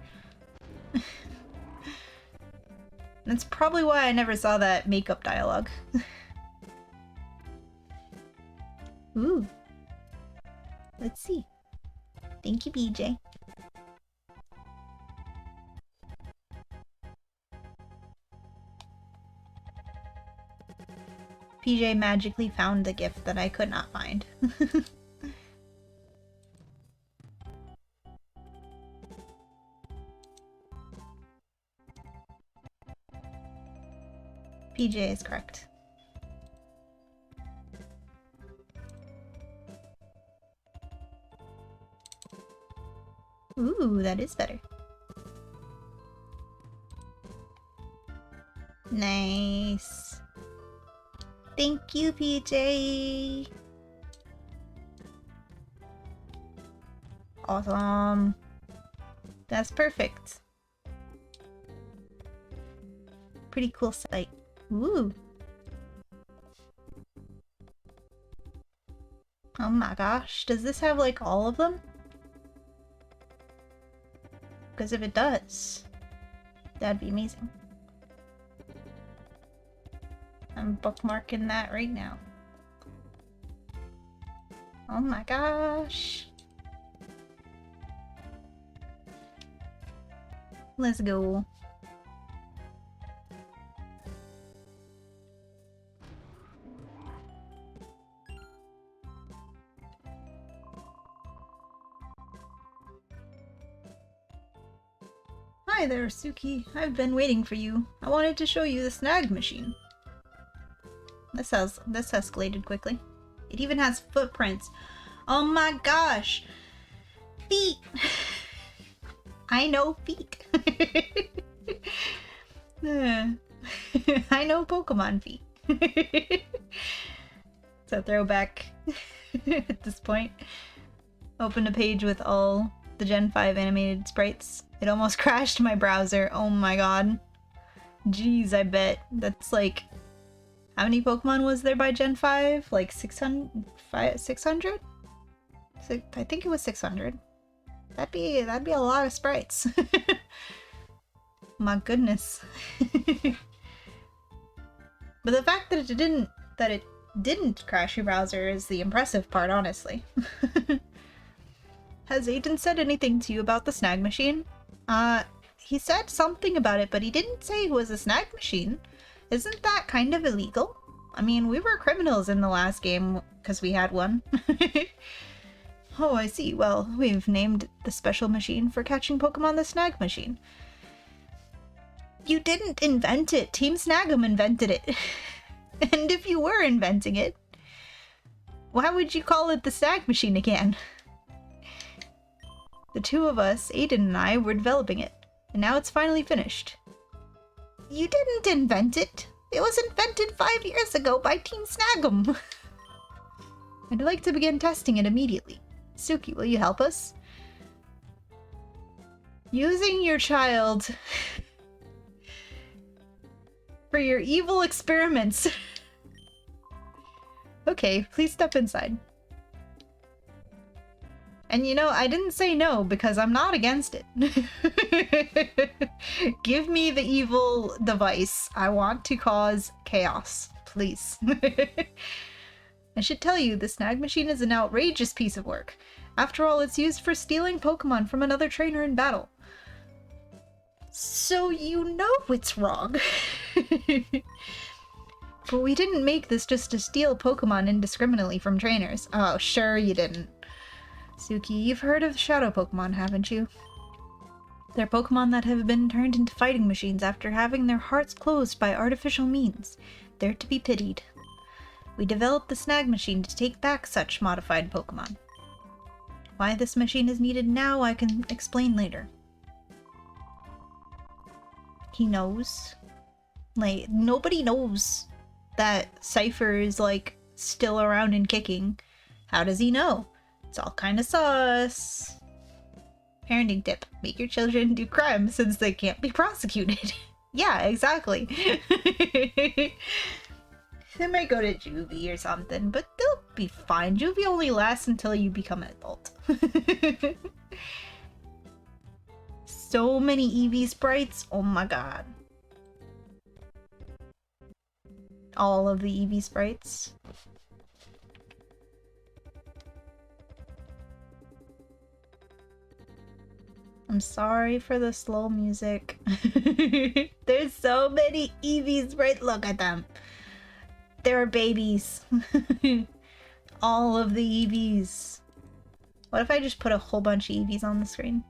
That's probably why I never saw that makeup dialogue. Ooh. Let's see. Thank you, BJ. PJ magically found the gift that I could not find. PJ is correct. Ooh, that is better. Nice. Thank you, PJ. Awesome. That's perfect. Pretty cool site. Ooh. Oh my gosh. Does this have like all of them? Because if it does, that'd be amazing. I'm bookmarking that right now. Oh my gosh. Let's go. Hi there, Suki. I've been waiting for you. I wanted to show you the snag machine. This escalated quickly. It even has footprints. Oh my gosh! Feet! I know feet. I know Pokemon feet. It's a throwback at this point. Opened a page with all the Gen 5 animated sprites. It almost crashed my browser. Oh my god. Jeez, I bet. That's like... How many Pokemon was there by Gen 5? Like 600? 600? I think it was 600. That'd be a lot of sprites. My goodness. But the fact that it didn't crash your browser is the impressive part, honestly. Has Aiden said anything to you about the snag machine? He said something about it, but he didn't say it was a snag machine. Isn't that kind of illegal? I mean, we were criminals in the last game because we had one. Oh, I see. Well, we've named the special machine for catching Pokemon the snag machine. You didn't invent it. Team Snag'em invented it. And if you were inventing it, why would you call it the snag machine again? The two of us, Aiden and I, were developing it, and now it's finally finished. You didn't invent it. It was invented 5 years ago by Team Snag'em. I'd like to begin testing it immediately. Suki, will you help us? Using your child for your evil experiments. Okay, please step inside. And you know, I didn't say no because I'm not against it. Give me the evil device. I want to cause chaos, please. I should tell you, the snag machine is an outrageous piece of work. After all, it's used for stealing Pokemon from another trainer in battle. So you know it's wrong. But we didn't make this just to steal Pokemon indiscriminately from trainers. Oh, sure you didn't. Suki, you've heard of Shadow Pokemon, haven't you? They're Pokemon that have been turned into fighting machines after having their hearts closed by artificial means. They're to be pitied. We developed the snag machine to take back such modified Pokemon. Why this machine is needed now, I can explain later. He knows. Like, nobody knows that Cypher is, like, still around and kicking. How does he know? It's all kind of sus. Parenting tip. Make your children do crime since they can't be prosecuted. Yeah, exactly. They might go to juvie or something, but they'll be fine. Juvie only lasts until you become an adult. So many Eevee sprites. Oh my god. All of the Eevee sprites. I'm sorry for the slow music. There's so many Eevee sprites. Look at them. They're babies. All of the Eevees. What if I just put a whole bunch of Eevees on the screen?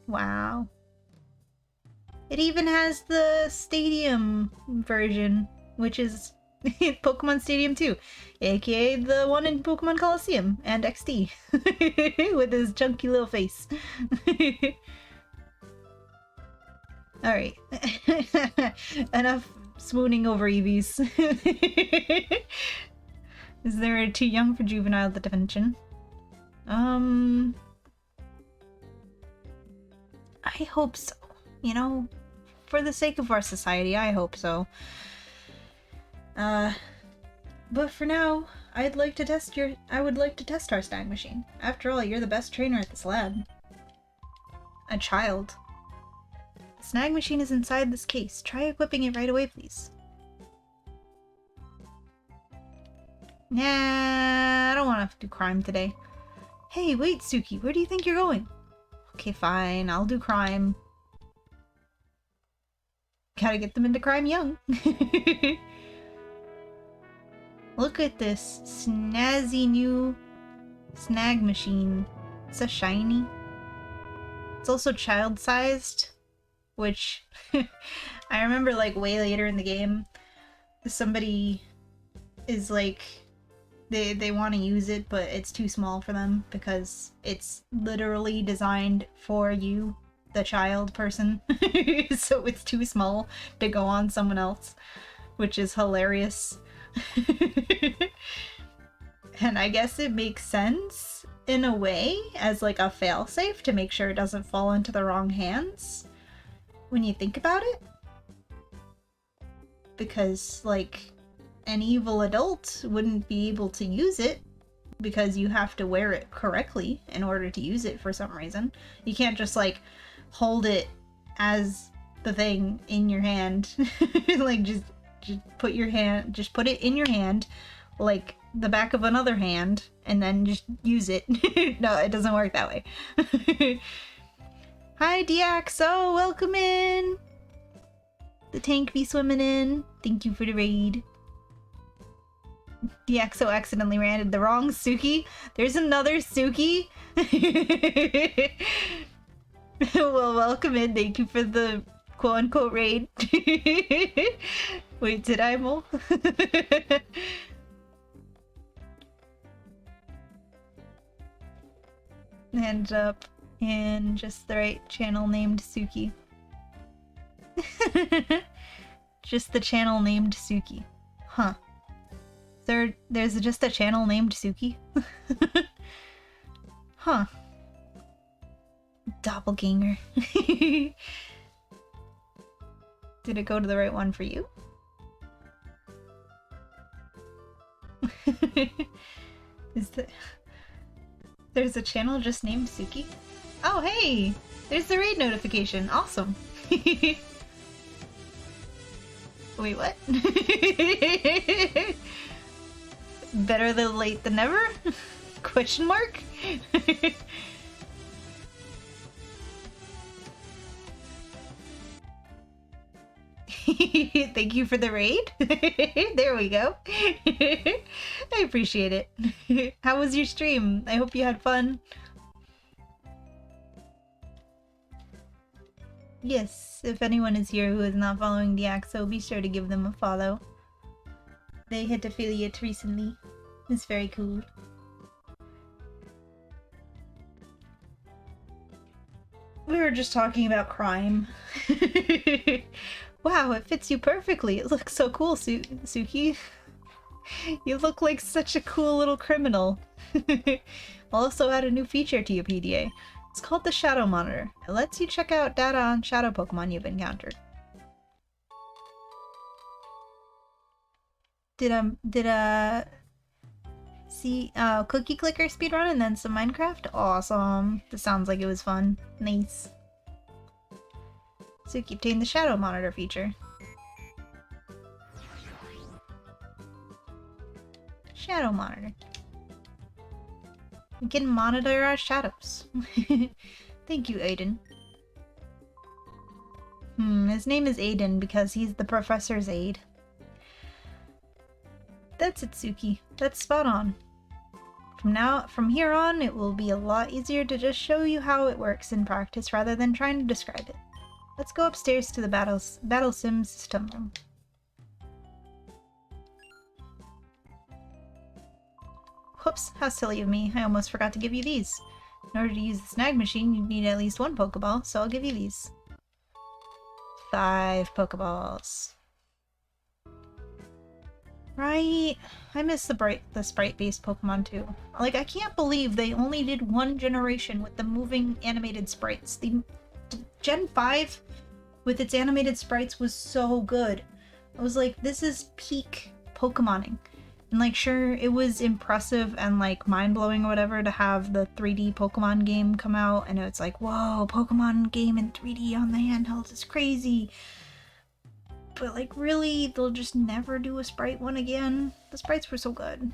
Wow. It even has the stadium version, which is Pokemon Stadium 2, aka the one in Pokemon Coliseum and XD, with his chunky little face. Alright. Enough swooning over Eevees. Is there too young for juvenile detention? I hope so. You know, for the sake of our society, I hope so. But for now, I would like to test our snag machine. After all, you're the best trainer at this lab. A child. The snag machine is inside this case. Try equipping it right away, please. Nah, I don't want to do crime today. Hey, wait, Suki, where do you think you're going? Okay, fine, I'll do crime. Gotta get them into crime young. Look at this snazzy new snag machine. It's so shiny. It's also child-sized, which I remember like way later in the game, somebody is like, they want to use it, but it's too small for them because it's literally designed for you, the child person. So it's too small to go on someone else, which is hilarious. And I guess it makes sense in a way as like a failsafe to make sure it doesn't fall into the wrong hands when you think about it. Because like an evil adult wouldn't be able to use it because you have to wear it correctly in order to use it for some reason. You can't just like hold it as the thing in your hand. Like just put it in your hand like the back of another hand and then just use it. No, it doesn't work that way. Hi Diaxo, welcome in. The tank be swimming in. Thank you for the raid. Diaxo accidentally ran the wrong Suki. There's another Suki. Well, welcome in. Thank you for the quote-unquote raid. Wait, did I mole? End up in just the right channel named Suki. Just the channel named Suki. Huh. There's just a channel named Suki? Huh. Doppelganger. Did it go to the right one for you? There's a channel just named Suki? Oh, hey! There's the raid notification. Awesome. Wait, what? Better than late than never? Question mark? Thank you for the raid. There we go. I appreciate it. How was your stream? I hope you had fun. Yes, if anyone is here who is not following the Axo, be sure to give them a follow. They hit affiliate recently. It's very cool. We were just talking about crime. Wow, it fits you perfectly. It looks so cool, Suki. You look like such a cool little criminal. Also add a new feature to your PDA. It's called the Shadow Monitor. It lets you check out data on shadow Pokemon you've encountered. Did see Cookie Clicker speedrun and then some Minecraft? Awesome. This sounds like it was fun. Nice. Suki obtained the Shadow Monitor feature. Shadow Monitor. We can monitor our shadows. Thank you, Aiden. His name is Aiden because he's the professor's aide. That's it, Suki. That's spot on. From here on, it will be a lot easier to just show you how it works in practice rather than trying to describe it. Let's go upstairs to the Battle Sim system room. Whoops, how silly of me. I almost forgot to give you these. In order to use the snag machine, you need at least one Pokeball, so I'll give you these. 5 Pokeballs. Right. I miss the sprite-based Pokemon too. Like, I can't believe they only did one generation with the moving animated sprites. The Gen 5 with its animated sprites was so good. I was like, this is peak Pokemoning. And like, sure, it was impressive and like mind-blowing or whatever to have the 3D Pokemon game come out, and it's like, whoa, Pokemon game in 3D on the handhelds is crazy. But like, really, they'll just never do a sprite one again? The sprites were so good.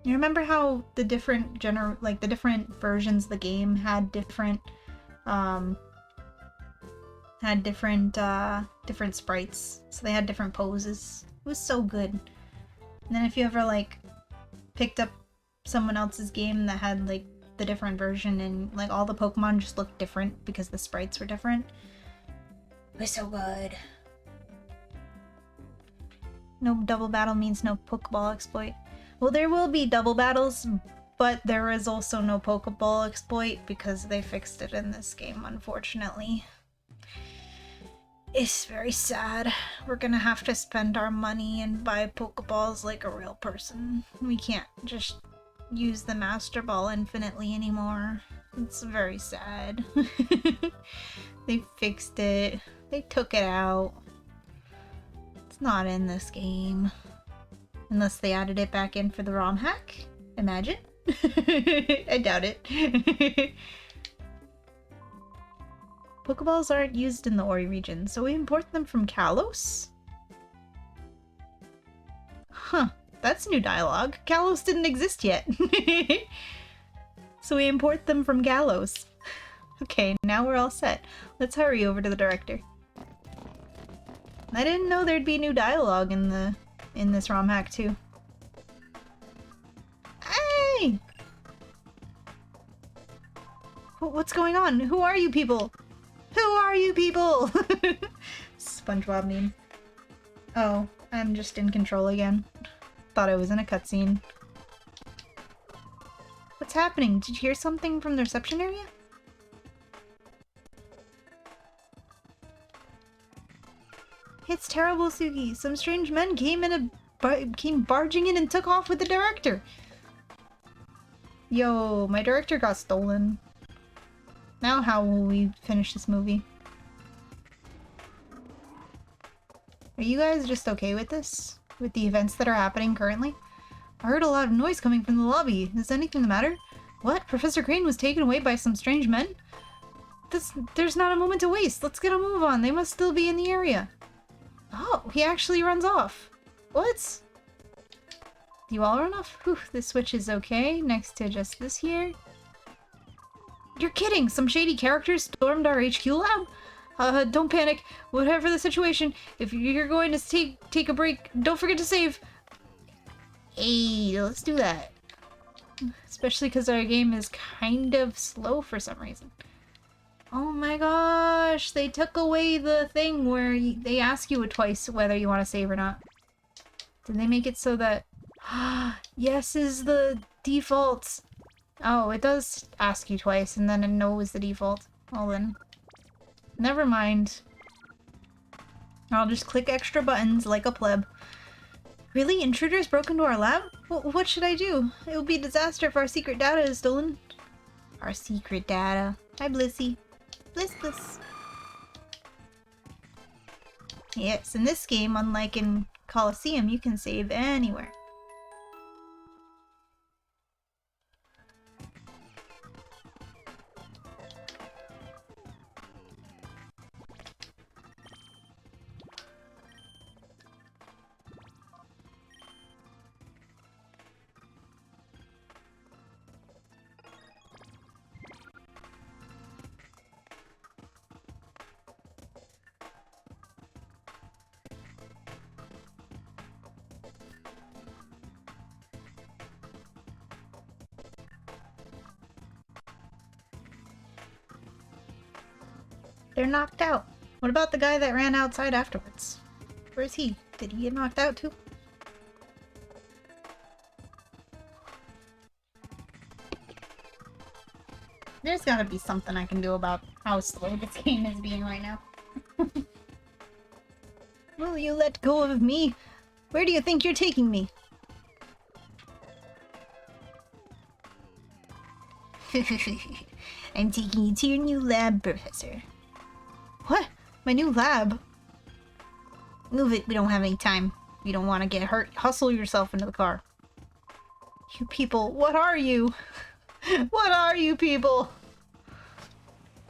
You remember how the different the different versions of the game had different different sprites, so they had different poses. It was so good. And then if you ever like picked up someone else's game that had like the different version and like all the Pokemon just looked different because the sprites were different, it was so good. No double battle means no Pokeball exploit. Well, there will be double battles, but there is also no Pokeball exploit because they fixed it in this game, unfortunately. It's very sad. We're gonna have to spend our money and buy Pokeballs like a real person. We can't just use the Master Ball infinitely anymore. It's very sad. They fixed it. They took it out. It's not in this game. Unless they added it back in for the ROM hack? Imagine? I doubt it. Pokeballs aren't used in the Ori region, so we import them from Kalos? Huh, that's new dialogue. Kalos didn't exist yet. So we import them from Kalos. Okay, now we're all set. Let's hurry over to the director. I didn't know there'd be new dialogue in this ROM hack too. Hey! What's going on? Who are you people? Who are you people? SpongeBob meme. Oh, I'm just in control again. Thought I was in a cutscene. What's happening? Did you hear something from the reception area? It's terrible, Suki. Some strange men came barging in and took off with the director. Yo, my director got stolen. Now how will we finish this movie? Are you guys just okay with this? With the events that are happening currently? I heard a lot of noise coming from the lobby. Is anything the matter? What? Professor Crane was taken away by some strange men? There's not a moment to waste. Let's get a move on. They must still be in the area. Oh, he actually runs off. What? Do you all run off? Whew, this switch is okay. Next to just this here. You're kidding! Some shady characters stormed our HQ lab? Don't panic. Whatever the situation, if you're going to take a break, don't forget to save. Hey, let's do that. Especially because our game is kind of slow for some reason. Oh my gosh, they took away the thing where they ask you twice whether you want to save or not. Did they make it so that yes is the default? Oh, it does ask you twice and then a no is the default. Well then, never mind. I'll just click extra buttons like a pleb. Really? Intruders broke into our lab? What should I do? It will be a disaster if our secret data is stolen. Our secret data. Hi, Blissy. Bliss, bliss. Yes, in this game, unlike in Coliseum, you can save anywhere. They're knocked out. What about the guy that ran outside afterwards? Where's he? Did he get knocked out too? There's gotta be something I can do about how slow this game is being right now. Will you let go of me? Where do you think you're taking me? I'm taking you to your new lab, Professor. What? My new lab? Move it, we don't have any time. You don't want to get hurt. Hustle yourself into the car. You people, what are you? What are you people?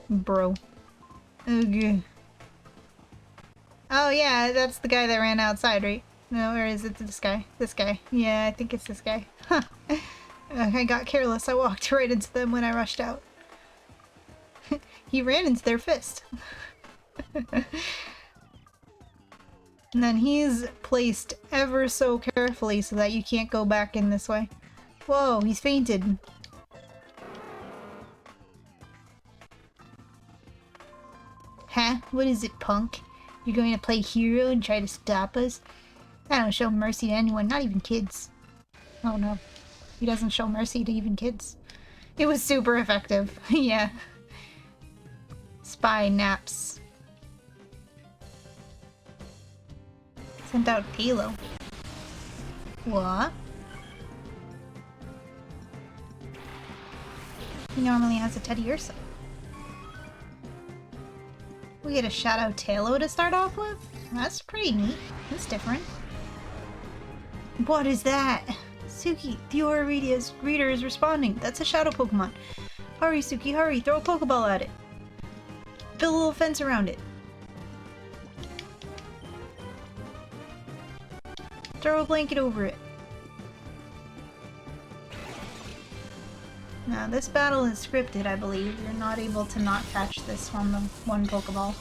Bro. Okay. Oh yeah, that's the guy that ran outside, right? No, or is it this guy? This guy. Yeah, I think it's this guy. Huh. I got careless. I walked right into them when I rushed out. He ran into their fist. And then he's placed ever so carefully so that you can't go back in this way. Whoa, he's fainted. Huh? What is it, punk? You're going to play hero and try to stop us? I don't show mercy to anyone, not even kids. Oh no. He doesn't show mercy to even kids. It was super effective. Yeah. Spy naps. Sent out Halo. What? He normally has a Teddy Ursa. We get a Shadow Talo to start off with? That's pretty neat. That's different. What is that? Suki, the Aura reader is responding. That's a Shadow Pokemon. Hurry, Suki, hurry. Throw a Pokeball at it. Build a little fence around it. Throw a blanket over it. Now, this battle is scripted, I believe. You're not able to not catch this on the one Pokeball.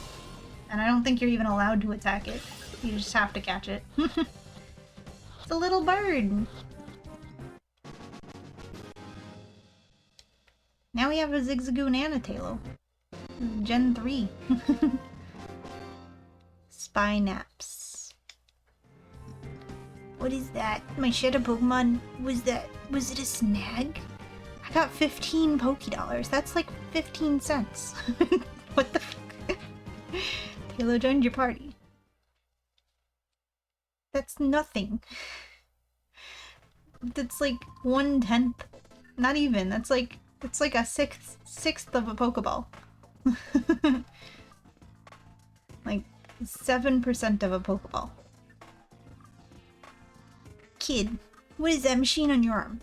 And I don't think you're even allowed to attack it. You just have to catch it. It's a little bird! Now we have a Zigzagoon and a Talo. Gen 3. Spy naps. What is that? My Shadow Pokemon? Was it a snag? I got 15 Pokédollars. That's like 15 cents. What the fuck? Talo joined your party. That's nothing. That's like 1/10. Not even. That's like, it's like a sixth of a Pokeball. Like 7% of a Pokeball. Kid, what is that machine on your arm?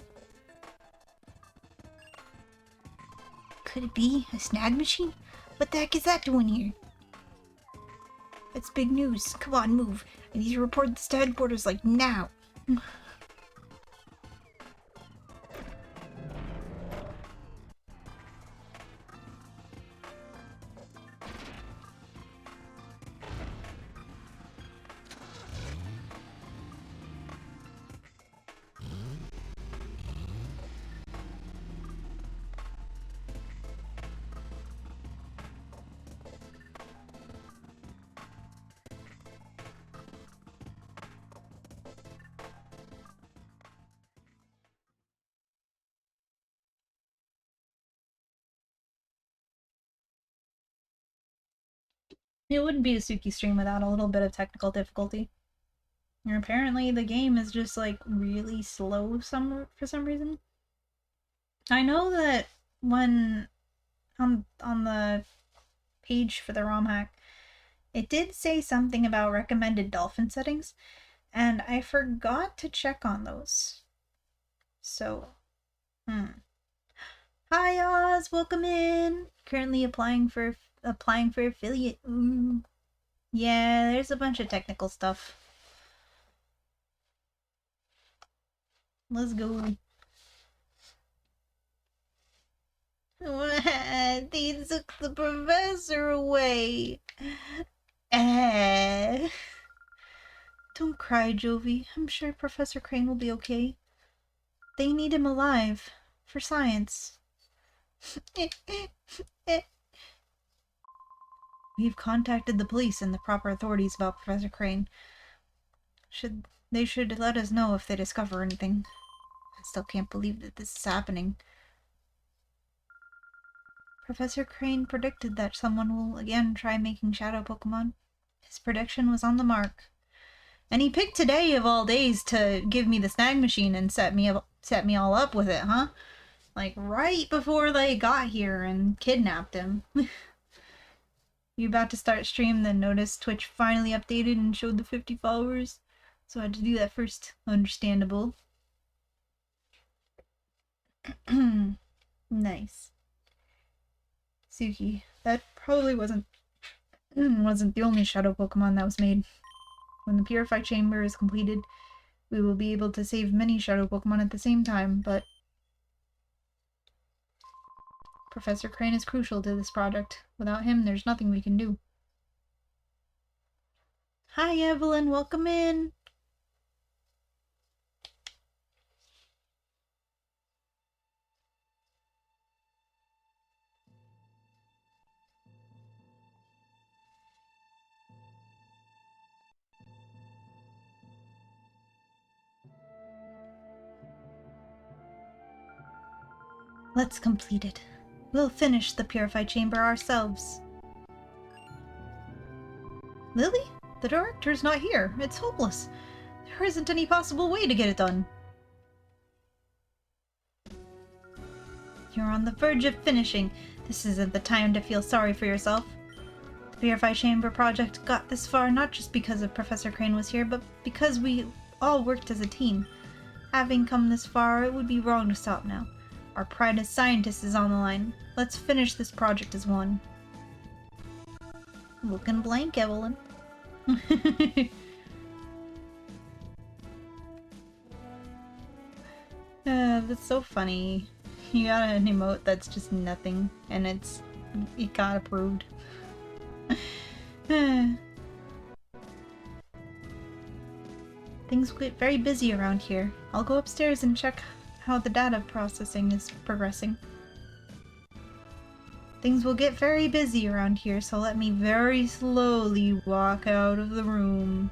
Could it be a snag machine? What the heck is that doing here? That's big news. Come on, move. I need to report this to headquarters, like, now. It wouldn't be a Suki stream without a little bit of technical difficulty. And apparently the game is just like really slow for some reason. I know that when on the page for the ROM hack, it did say something about recommended dolphin settings, and I forgot to check on those. So, Hi Oz, welcome in. Currently applying for affiliate. Ooh. Yeah, there's a bunch of technical stuff. Let's go. They took the professor away. Don't cry, Jovi. I'm sure Professor Crane will be okay. They need him alive. For science. We've contacted the police and the proper authorities about Professor Crane. They should let us know if they discover anything. I still can't believe that this is happening. Professor Crane predicted that someone will again try making shadow Pokemon. His prediction was on the mark. And he picked today of all days to give me the snag machine and set me all up with it, huh? Like right before they got here and kidnapped him. You about to start stream, then noticed Twitch finally updated and showed the 50 followers. So I had to do that first. Understandable. Nice. Suki, that probably wasn't the only shadow Pokemon that was made. When the Purify Chamber is completed, we will be able to save many shadow Pokemon at the same time, but Professor Crane is crucial to this project. Without him, there's nothing we can do. Hi Evelyn, welcome in! Let's complete it. We'll finish the Purify Chamber ourselves. Lily? The director's not here. It's hopeless. There isn't any possible way to get it done. You're on the verge of finishing. This isn't the time to feel sorry for yourself. The Purify Chamber project got this far not just because of Professor Crane was here, but because we all worked as a team. Having come this far, it would be wrong to stop now. Our pride as scientists is on the line. Let's finish this project as one. Looking blank, Evelyn. That's so funny. You got an emote that's just nothing, and it got approved. Things get very busy around here. I'll go upstairs and check how the data processing is progressing. Things will get very busy around here, so let me very slowly walk out of the room.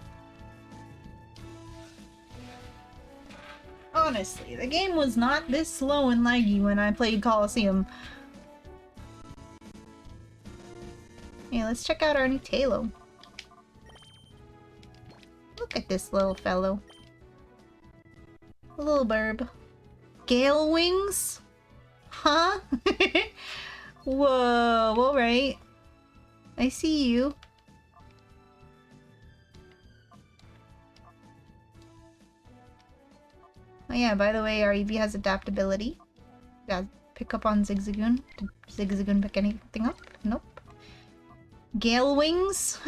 Honestly, the game was not this slow and laggy when I played Colosseum. Hey, let's check out our new Tailo. Look at this little fellow. Little burb. Gale wings? Huh? Whoa, alright. I see you. Oh yeah, by the way, our Eevee has adaptability. Gotta pick up on Zigzagoon. Did Zigzagoon pick anything up? Nope. Gale wings?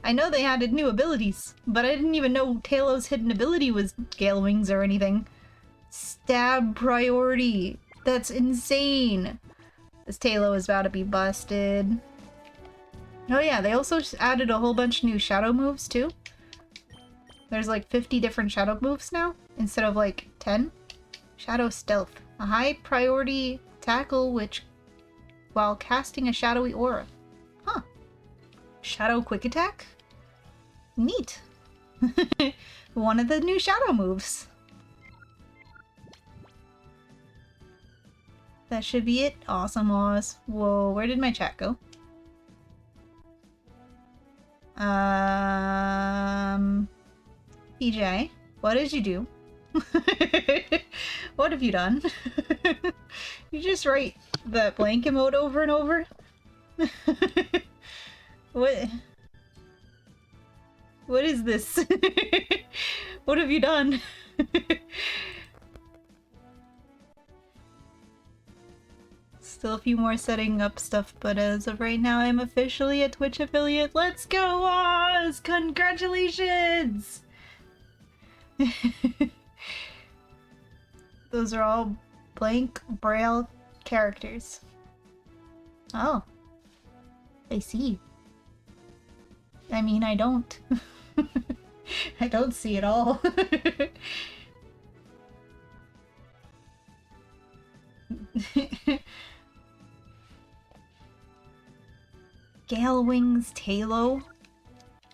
I know they added new abilities, but I didn't even know Tailo's hidden ability was Gale wings or anything. Stab priority. That's insane. This Tailo is about to be busted. Oh yeah, they also added a whole bunch of new shadow moves too. There's like 50 different shadow moves now, instead of like 10. Shadow Stealth. A high priority tackle which while casting a shadowy aura. Huh. Shadow Quick Attack? Neat. One of the new shadow moves. That should be it. Awesome, Oz. Whoa, where did my chat go? PJ, what did you do? What have you done? You just write the blank emote over and over? What? What is this? What have you done? Still a few more setting up stuff, but as of right now, I'm officially a Twitch affiliate. Let's go, Oz! Congratulations! Those are all blank braille characters. Oh. I see. I mean, I don't. I don't see it all. Gale Wings Talo.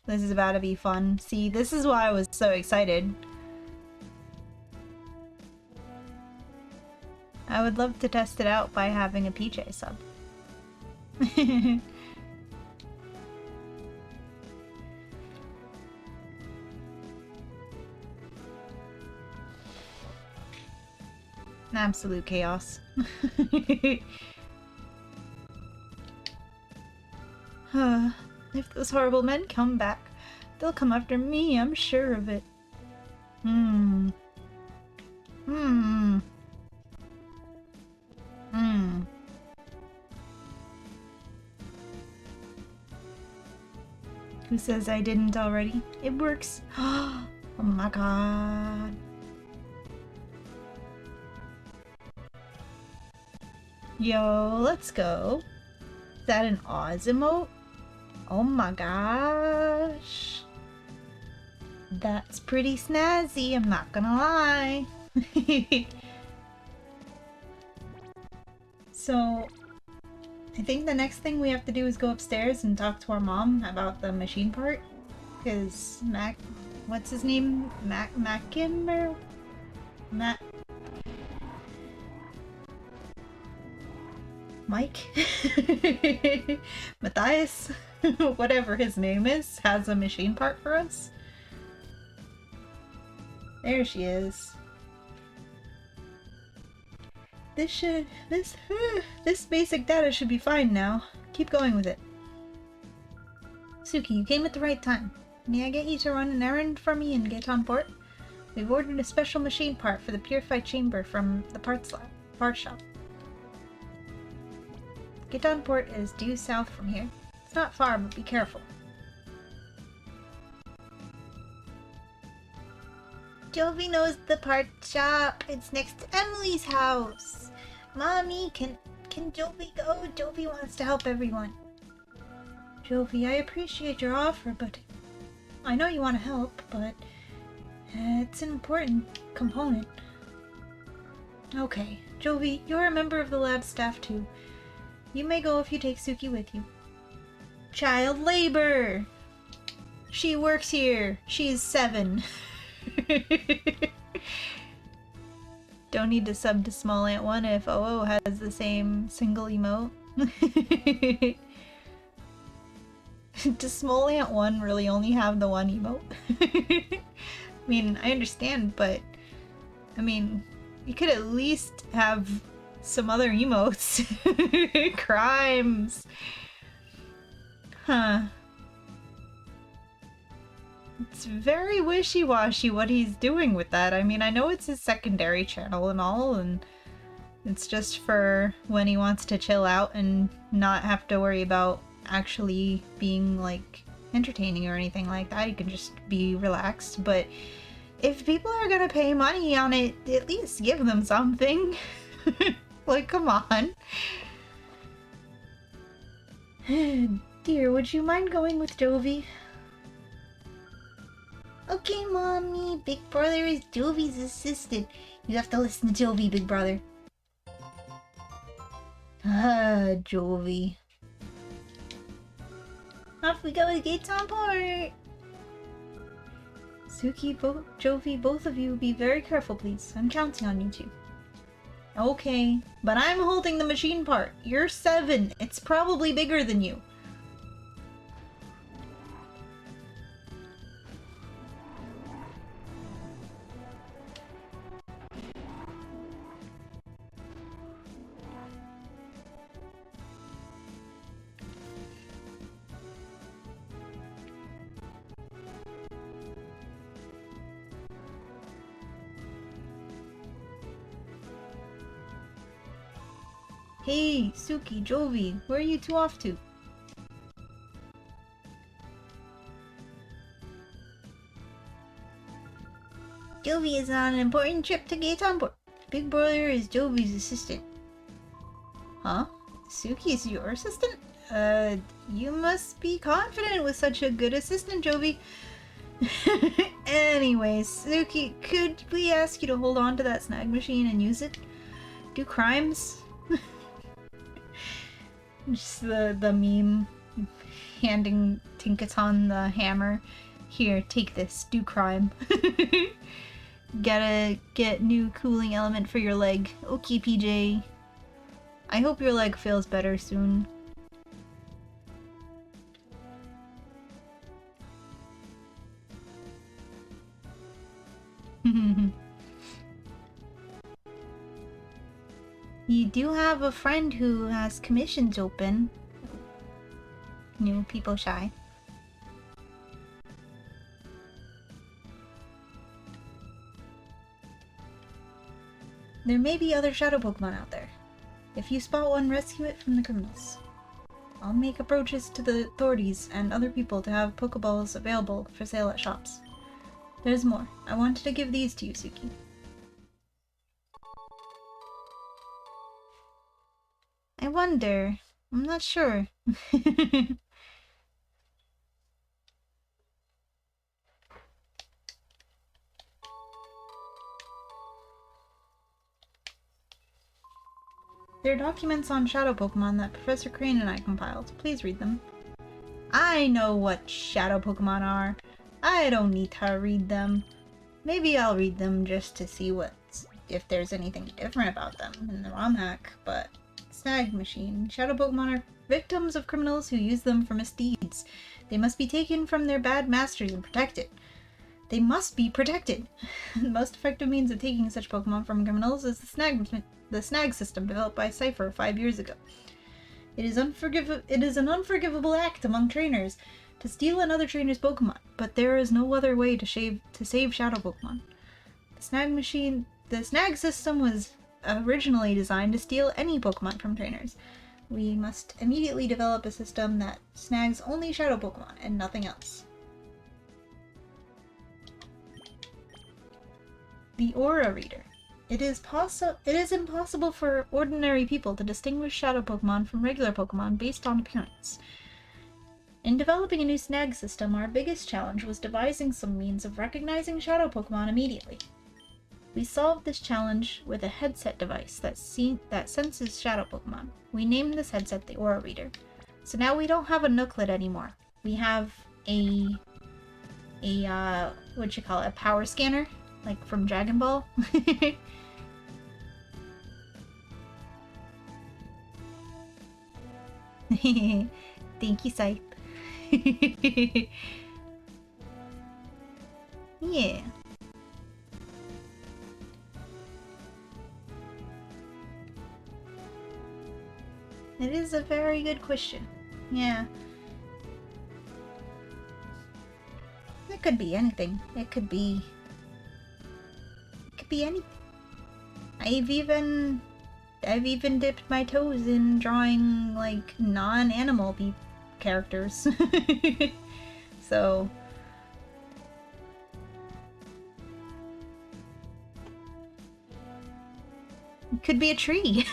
This is about to be fun. See, this is why I was so excited. I would love to test it out by having a PJ sub. Absolute chaos. If those horrible men come back, they'll come after me, I'm sure of it. Who says I didn't already? It works. Oh my god. Yo, let's go. Is that an Oz emote? Oh my gosh. That's pretty snazzy, I'm not gonna lie. So, I think the next thing we have to do is go upstairs and talk to our mom about the machine part. Because what's his name? Mackim or? Mike? Matthias? Whatever his name is, has a machine part for us. There she is. This basic data should be fine now. Keep going with it. Suki, you came at the right time. May I get you to run an errand for me in Gaetan Port? We've ordered a special machine part for the purified chamber from the parts shop. Gaetan Port is due south from here. It's not far, but be careful. Jovi knows the part shop. It's next to Emily's house. Mommy, can Jovi go? Jovi wants to help everyone. Jovi, I appreciate your offer, but I know you want to help, but it's an important component. Okay, Jovi, you're a member of the lab staff too. You may go if you take Suki with you. Child labor! She works here. She's 7. Don't need to sub to Small Ant 1 if OO has the same single emote. Does Small Ant 1 really only have the one emote? I mean, I understand, but I mean, you could at least have some other emotes. Crimes. Huh. It's very wishy-washy what he's doing with that. I mean, I know it's his secondary channel and all, and it's just for when he wants to chill out and not have to worry about actually being, like, entertaining or anything like that. He can just be relaxed. But if people are gonna pay money on it, at least give them something. Like, come on. Dear, would you mind going with Jovi? Okay, Mommy. Big brother is Jovi's assistant. You have to listen to Jovi, big brother. Ah, Jovi. Off we go to Gaetan Port! Suki, Jovi, both of you, be very careful, please. I'm counting on you two. Okay, but I'm holding the machine part. You're 7. It's probably bigger than you. Hey, Suki, Jovi, where are you two off to? Jovi is on an important trip to Gaetonport. Big Brother is Jovi's assistant. Huh? Suki is your assistant? You must be confident with such a good assistant, Jovi. Anyways, Suki, could we ask you to hold on to that snag machine and use it? Do crimes? Just the meme handing Tinkaton the hammer. Here, take this. Do crime. Gotta get new cooling element for your leg. Okay, PJ. I hope your leg feels better soon. You do have a friend who has commissions open. New people shy. There may be other shadow Pokemon out there. If you spot one, rescue it from the criminals. I'll make approaches to the authorities and other people to have Pokeballs available for sale at shops. There's more. I wanted to give these to you, Suki. I wonder. I'm not sure. There are documents on Shadow Pokemon that Professor Crane and I compiled. Please read them. I know what Shadow Pokemon are. I don't need to read them. Maybe I'll read them just to see if there's anything different about them in the ROM hack, but Snag Machine. Shadow Pokemon are victims of criminals who use them for misdeeds. They must be taken from their bad masters and protected. They must be protected. The most effective means of taking such Pokemon from criminals is the snag system developed by Cypher 5 years ago. It is an unforgivable act among trainers to steal another trainer's Pokemon, but there is no other way to save Shadow Pokemon. The snag system was originally designed to steal any Pokemon from trainers. We must immediately develop a system that snags only Shadow Pokemon and nothing else. The Aura Reader. It is impossible for ordinary people to distinguish Shadow Pokemon from regular Pokemon based on appearance. In developing a new snag system, our biggest challenge was devising some means of recognizing Shadow Pokemon immediately. We solved this challenge with a headset device that senses Shadow Pokemon. We named this headset the Aura Reader. So now we don't have a Nooklet anymore. We have a power scanner? Like from Dragon Ball? Thank you, Scythe. Yeah. It is a very good question. Yeah. It could be anything. It could be anything. I've even dipped my toes in drawing like non-animal characters. So it could be a tree.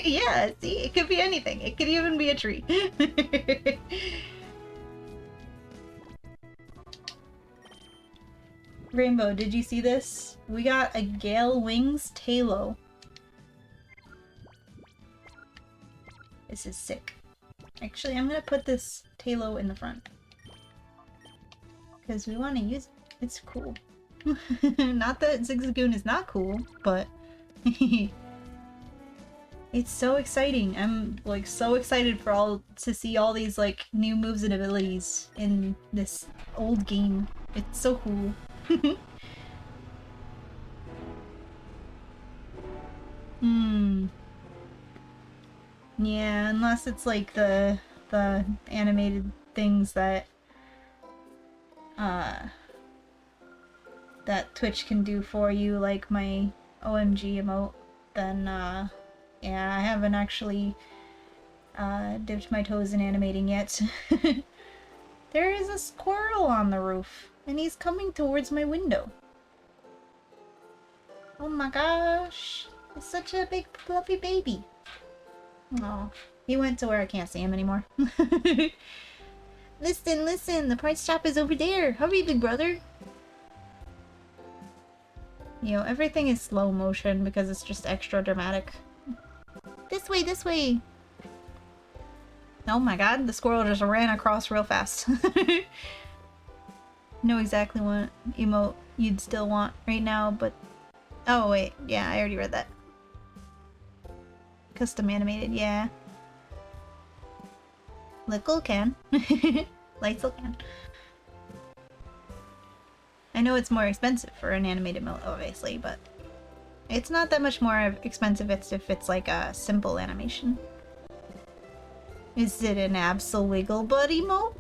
Yeah, see, it could be anything. It could even be a tree. Rainbow, did you see this? We got a Gale Wings Talo. This is sick. Actually, I'm gonna put this Talo in the front. Because we want to use it. It's cool. Not that Zigzagoon is not cool, but it's so exciting. I'm like so excited to see all these like new moves and abilities in this old game. It's so cool. Yeah, unless it's like the animated things that that Twitch can do for you, like my OMG emote, then Yeah, I haven't actually dipped my toes in animating yet. There is a squirrel on the roof, and he's coming towards my window. Oh my gosh, he's such a big fluffy baby. Oh, he went to where I can't see him anymore. Listen, listen, the price shop is over there. Hurry, big brother. You know, everything is slow motion because it's just extra dramatic. This way, this way. Oh my god, the squirrel just ran across real fast. Know exactly what emote you'd still want right now, but... Oh wait, yeah, I already read that. Custom animated, yeah. Lickle can. Lightsel can. I know it's more expensive for an animated emote, obviously, but... It's not that much more expensive if it's like a simple animation. Is it an Absol Wiggle Butt emote?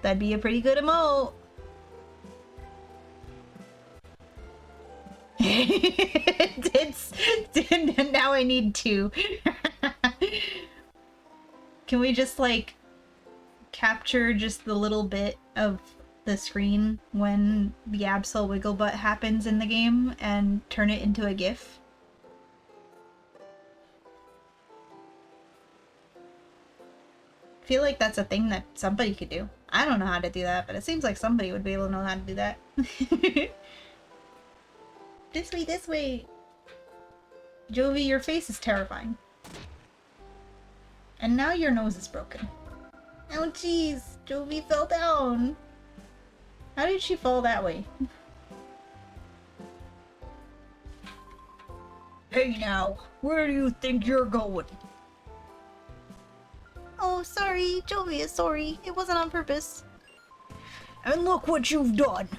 That'd be a pretty good emote. Now I need two. Can we just like capture just the little bit of the screen when the Absol Wiggle Butt happens in the game and turn it into a GIF? I feel like that's a thing that somebody could do. I don't know how to do that, but it seems like somebody would be able to know how to do that. This way, this way! Jovi, your face is terrifying. And now your nose is broken. Oh jeez, Jovi fell down. How did she fall that way? Hey now, where do you think you're going? Oh, sorry, Jovi is sorry. It wasn't on purpose. And look what you've done!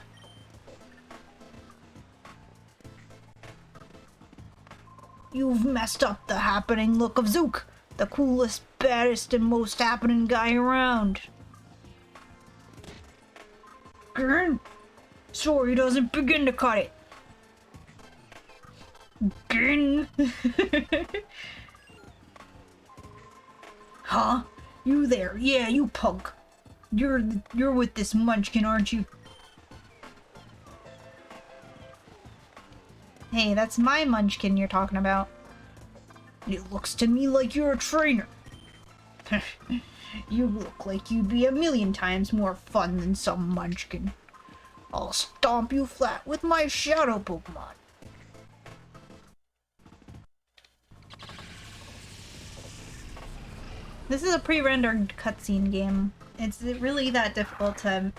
You've messed up the happening look of Zook, the coolest, baddest, and most happening guy around. Gurn? Sorry doesn't begin to cut it. Gurn? Huh? You there? Yeah, you punk. You're with this munchkin, aren't you? Hey, that's my munchkin you're talking about. It looks to me like you're a trainer. You look like you'd be a million times more fun than some munchkin. I'll stomp you flat with my shadow Pokemon. This is a pre-rendered cutscene game. It's really that difficult to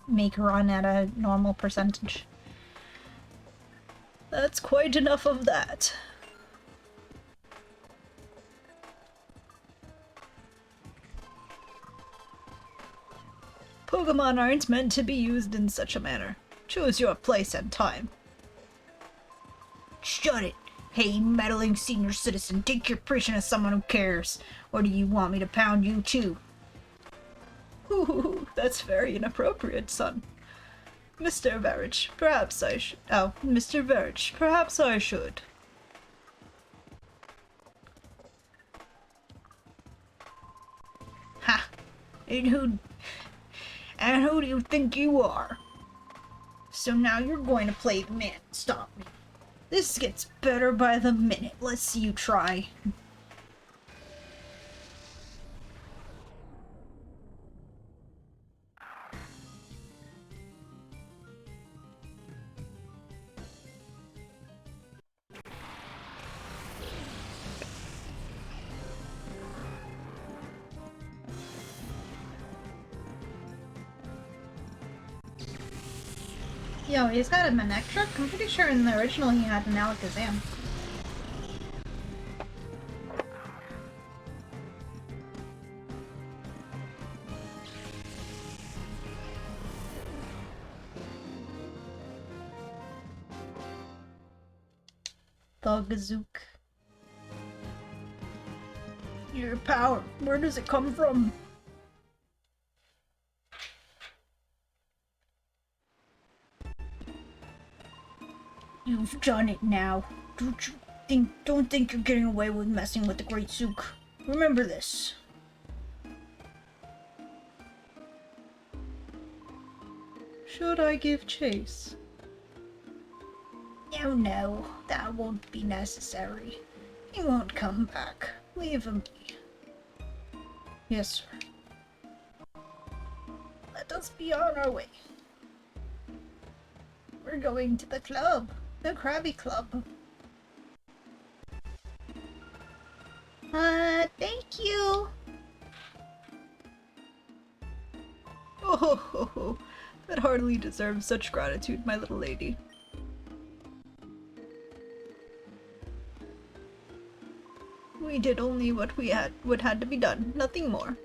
make run at a normal percentage. That's quite enough of that. Pokemon aren't meant to be used in such a manner. Choose your place and time. Shut it! Hey, meddling senior citizen, take your portion as someone who cares. Or do you want me to pound you too? Ooh, that's very inappropriate, son. Mr. Verich, perhaps I should... Oh, Mr. Verich, perhaps I should. Ha! And who do you think you are? So now you're going to play the man and stop me. This gets better by the minute. Let's see you try. Yo, he's got a Manectric? I'm pretty sure in the original he had an Alakazam. Thuggazook. Your power, where does it come from? You've done it now. Don't you Don't think you're getting away with messing with the Great Zook. Remember this. Should I give chase? Oh no, that won't be necessary. He won't come back. Leave him be. Yes, sir. Let us be on our way. We're going to the club. The Krabby Club. Thank you. Oh, that hardly deserves such gratitude, my little lady. We did only what had to be done, nothing more.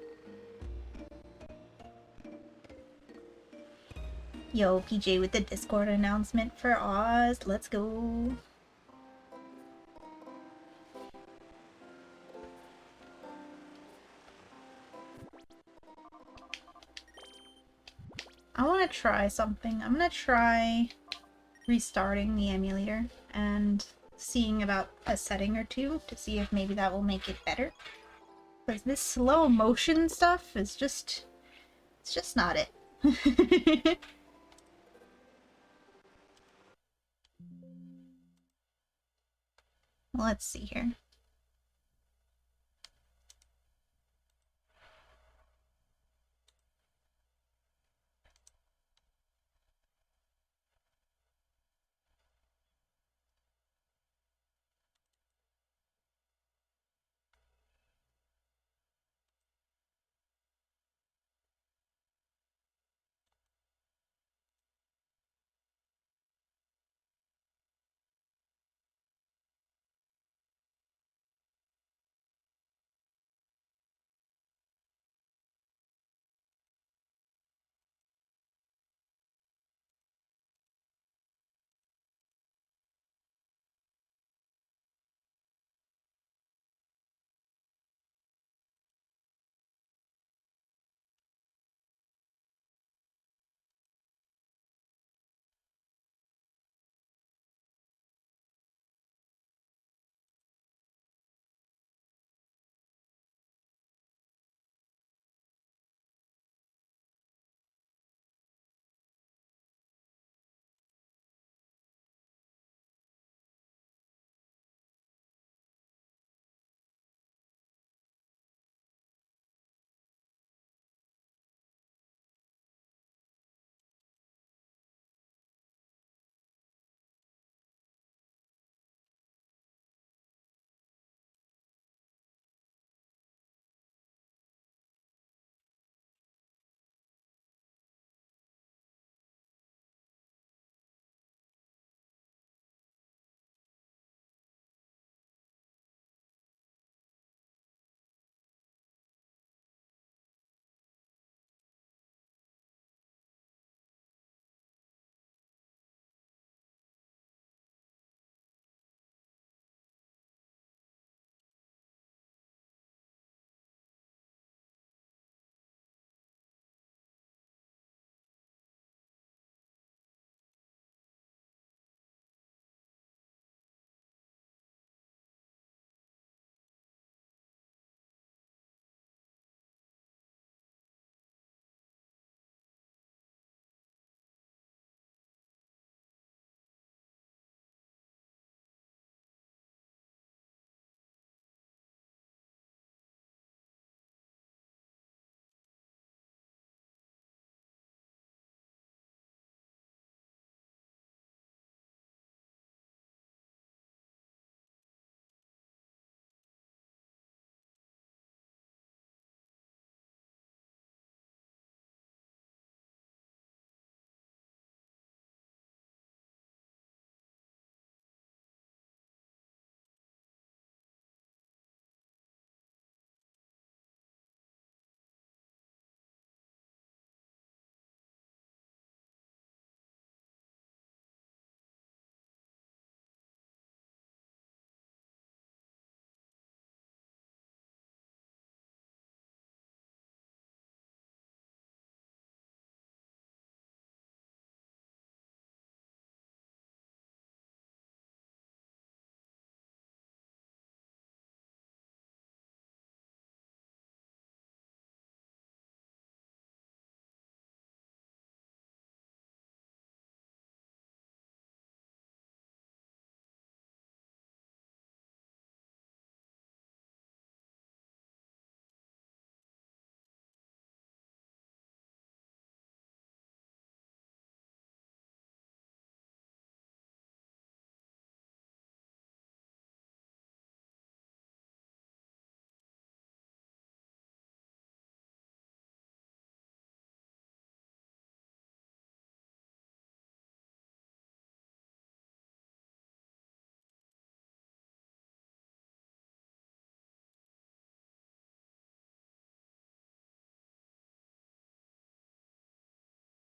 Yo, PJ with the Discord announcement for Oz. Let's go. I want to try something. I'm gonna try restarting the emulator and seeing about a setting or two to see if maybe that will make it better. Because this slow motion stuff is just... it's just not it. Let's see here.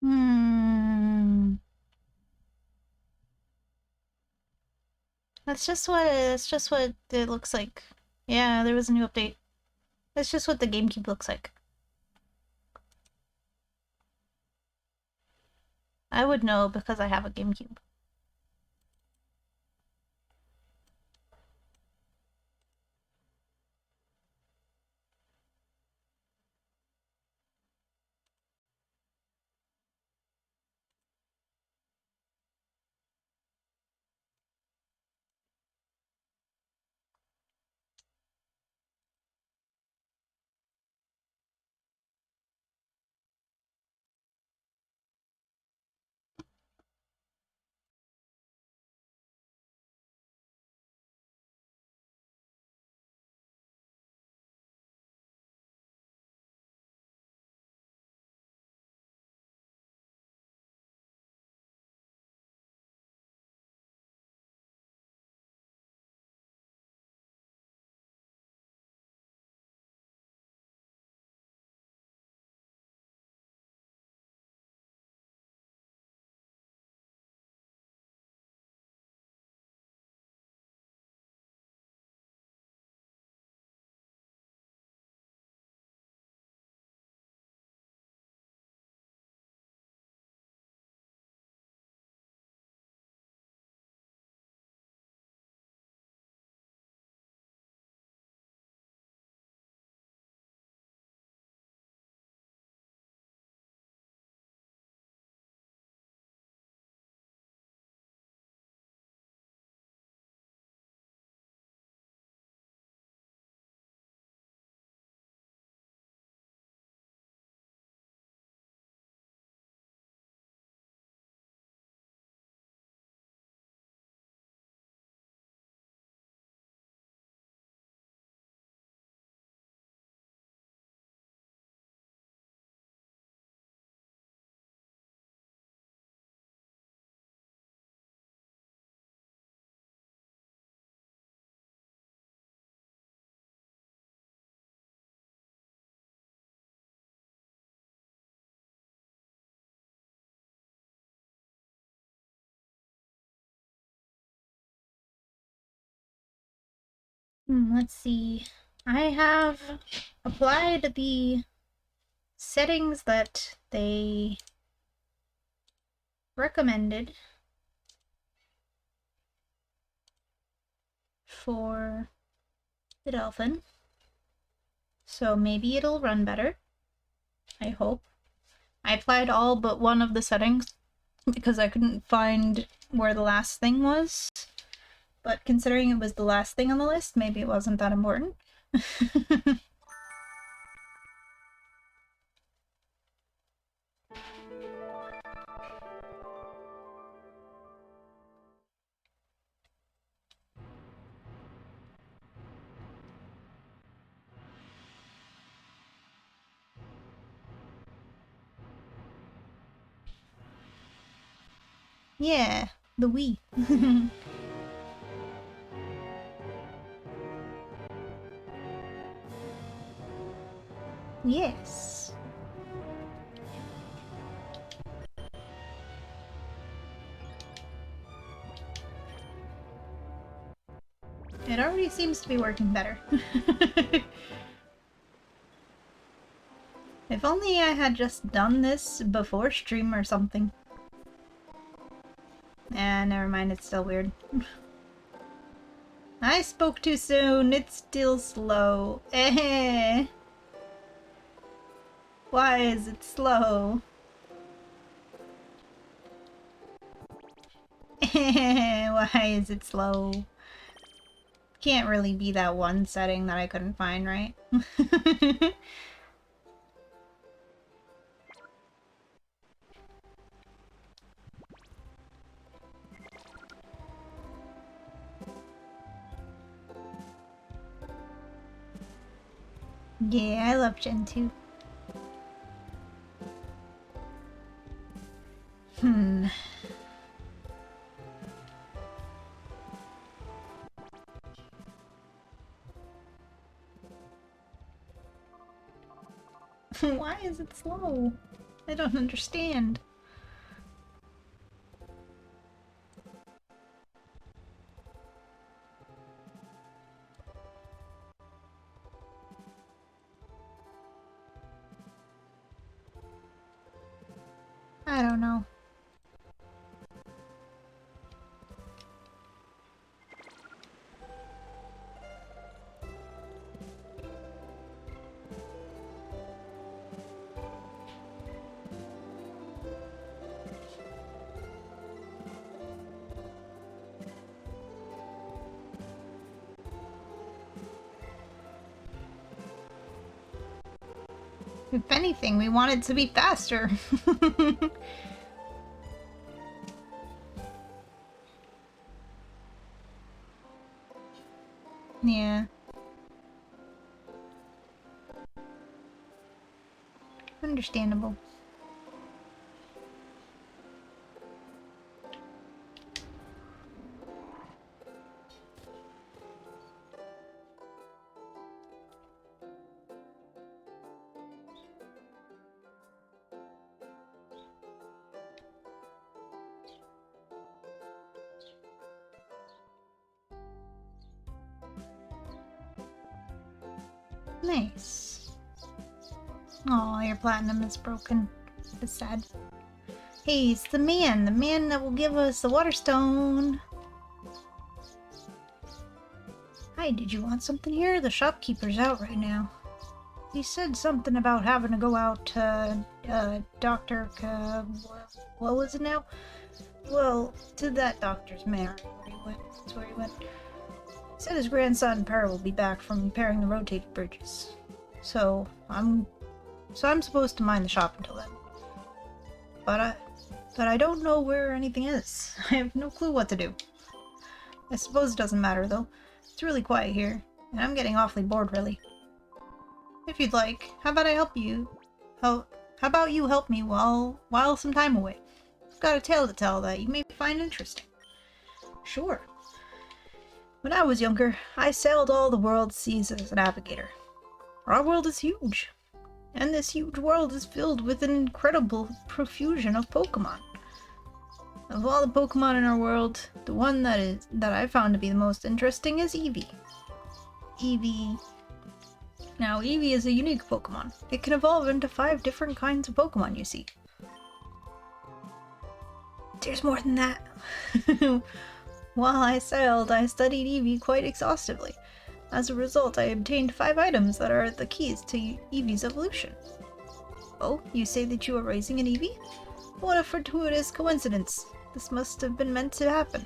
Hmm. That's just what it looks like. Yeah, there was a new update. That's just what the GameCube looks like. I would know because I have a GameCube. Let's see. I have applied the settings that they recommended for the Dolphin. So maybe it'll run better. I hope. I applied all but one of the settings because I couldn't find where the last thing was. But considering it was the last thing on the list, maybe it wasn't that important. Yeah, the Wii. Yes. It already seems to be working better. If only I had just done this before stream or something. Never mind, it's still weird. I spoke too soon, it's still slow. Eh. Why is it slow? Why is it slow? Can't really be that one setting that I couldn't find, right? Yeah, I love Gen 2. Why is it slow? I don't understand. I don't know. If anything, we want it to be faster. Yeah. Understandable. Nice. Oh, your platinum is broken. It's sad. Hey, it's the man that will give us the water stone. Hi, did you want something here? The shopkeeper's out right now. He said something about having to go out to, what was it now? Well, to that doctor's manor where he went. That's where he went. He said his grandson Per will be back from repairing the rotating bridges. So I'm supposed to mind the shop until then. But I don't know where anything is. I have no clue what to do. I suppose it doesn't matter though. It's really quiet here, and I'm getting awfully bored really. If you'd like, how about I help you? How about you help me while some time away? I've got a tale to tell that you may find interesting. Sure. When I was younger, I sailed all the world's seas as a navigator. Our world is huge, and this huge world is filled with an incredible profusion of Pokemon. Of all the Pokemon in our world, the one that I found to be the most interesting is Eevee. Now, Eevee is a unique Pokemon. It can evolve into 5 different kinds of Pokemon, you see. There's more than that. While I sailed, I studied Eevee quite exhaustively. As a result, I obtained 5 items that are the keys to Eevee's evolution. Oh, you say that you are raising an Eevee? What a fortuitous coincidence. This must have been meant to happen.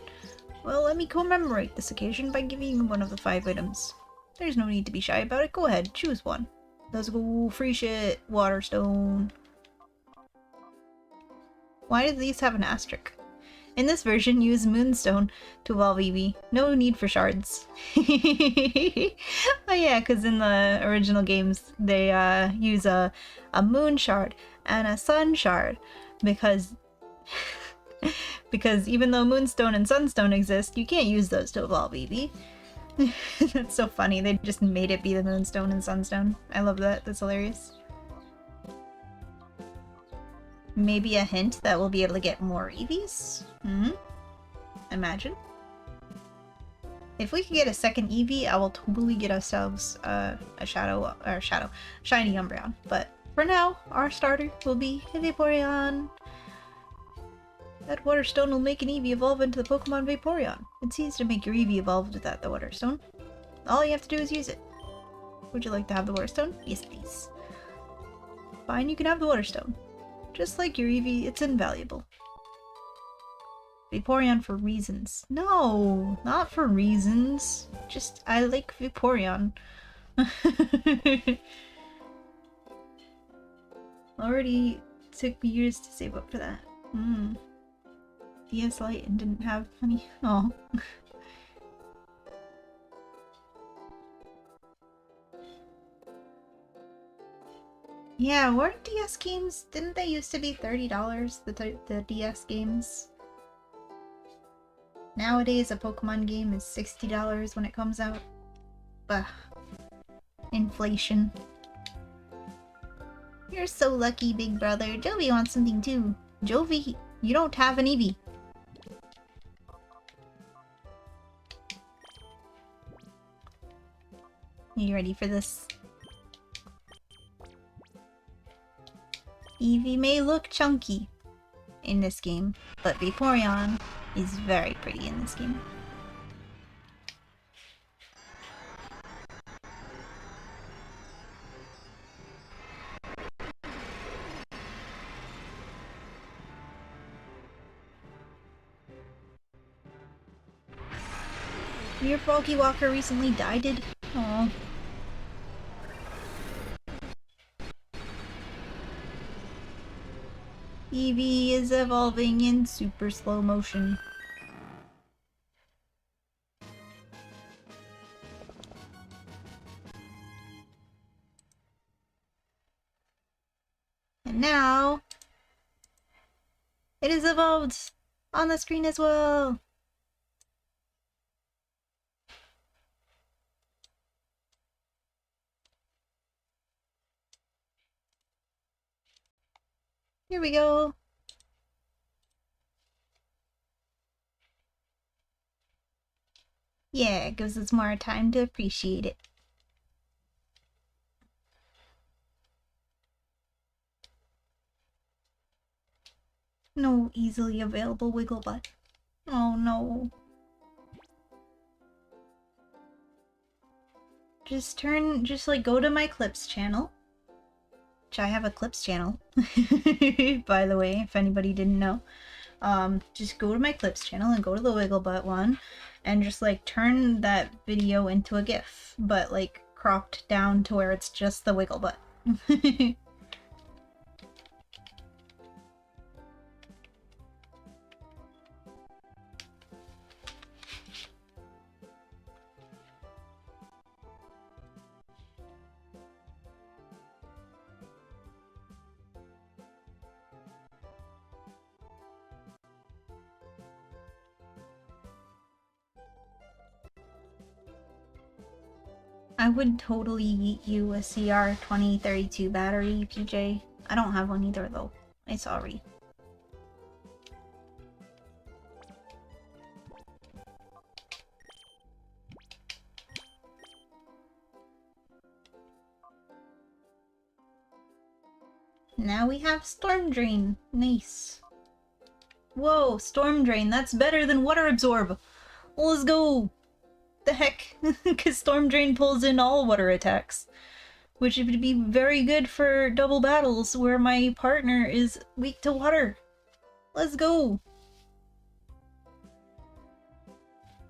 Well, let me commemorate this occasion by giving you one of the 5 items. There's no need to be shy about it. Go ahead, choose one. Let's go. Free shit. Water stone. Why do these have an asterisk? In this version, use Moonstone to evolve Eevee. No need for shards. Oh yeah, because in the original games, they use a moon shard and a sun shard because because even though Moonstone and Sunstone exist, you can't use those to evolve Eevee. That's so funny. They just made it be the Moonstone and Sunstone. I love that. That's hilarious. Maybe a hint that we'll be able to get more Eevees? Imagine. If we could get a second Eevee, I will totally get ourselves a shiny Umbreon. But for now, our starter will be a Vaporeon. That water stone will make an Eevee evolve into the Pokemon Vaporeon. It's easy to make your Eevee evolve with that, the water stone. All you have to do is use it. Would you like to have the water stone? Yes, please. Fine, you can have the water stone. Just like your Eevee, it's invaluable. Vaporeon for reasons. No, not for reasons. Just, I like Vaporeon. Already took me years to save up for that. DS Lite and didn't have money. Oh. Yeah, weren't DS games? Didn't they used to be $30? The DS games. Nowadays, a Pokemon game is $60 when it comes out. Bah. Inflation. You're so lucky, big brother. Jovi wants something too. Jovi, you don't have an Eevee. You ready for this? Eevee may look chunky, in this game, but Vaporeon is very pretty in this game. Your Froggy Walker recently died? Aww. Eevee is evolving in super slow motion. And now, it is evolved on the screen as well. Here we go. Yeah, it gives us more time to appreciate it. No easily available Wigglebutt. Oh no. Just like go to my Clips channel. Which I have a Clips channel, by the way, if anybody didn't know. Just go to my Clips channel and go to the Wigglebutt one, and just like turn that video into a GIF, but like cropped down to where it's just the Wigglebutt. I would totally yeet you a CR2032 battery, PJ. I don't have one either though. I'm sorry. Now we have Storm Drain. Nice. Whoa, Storm Drain. That's better than Water Absorb. Let's go. The heck? Because Storm Drain pulls in all water attacks. Which would be very good for double battles where my partner is weak to water. Let's go.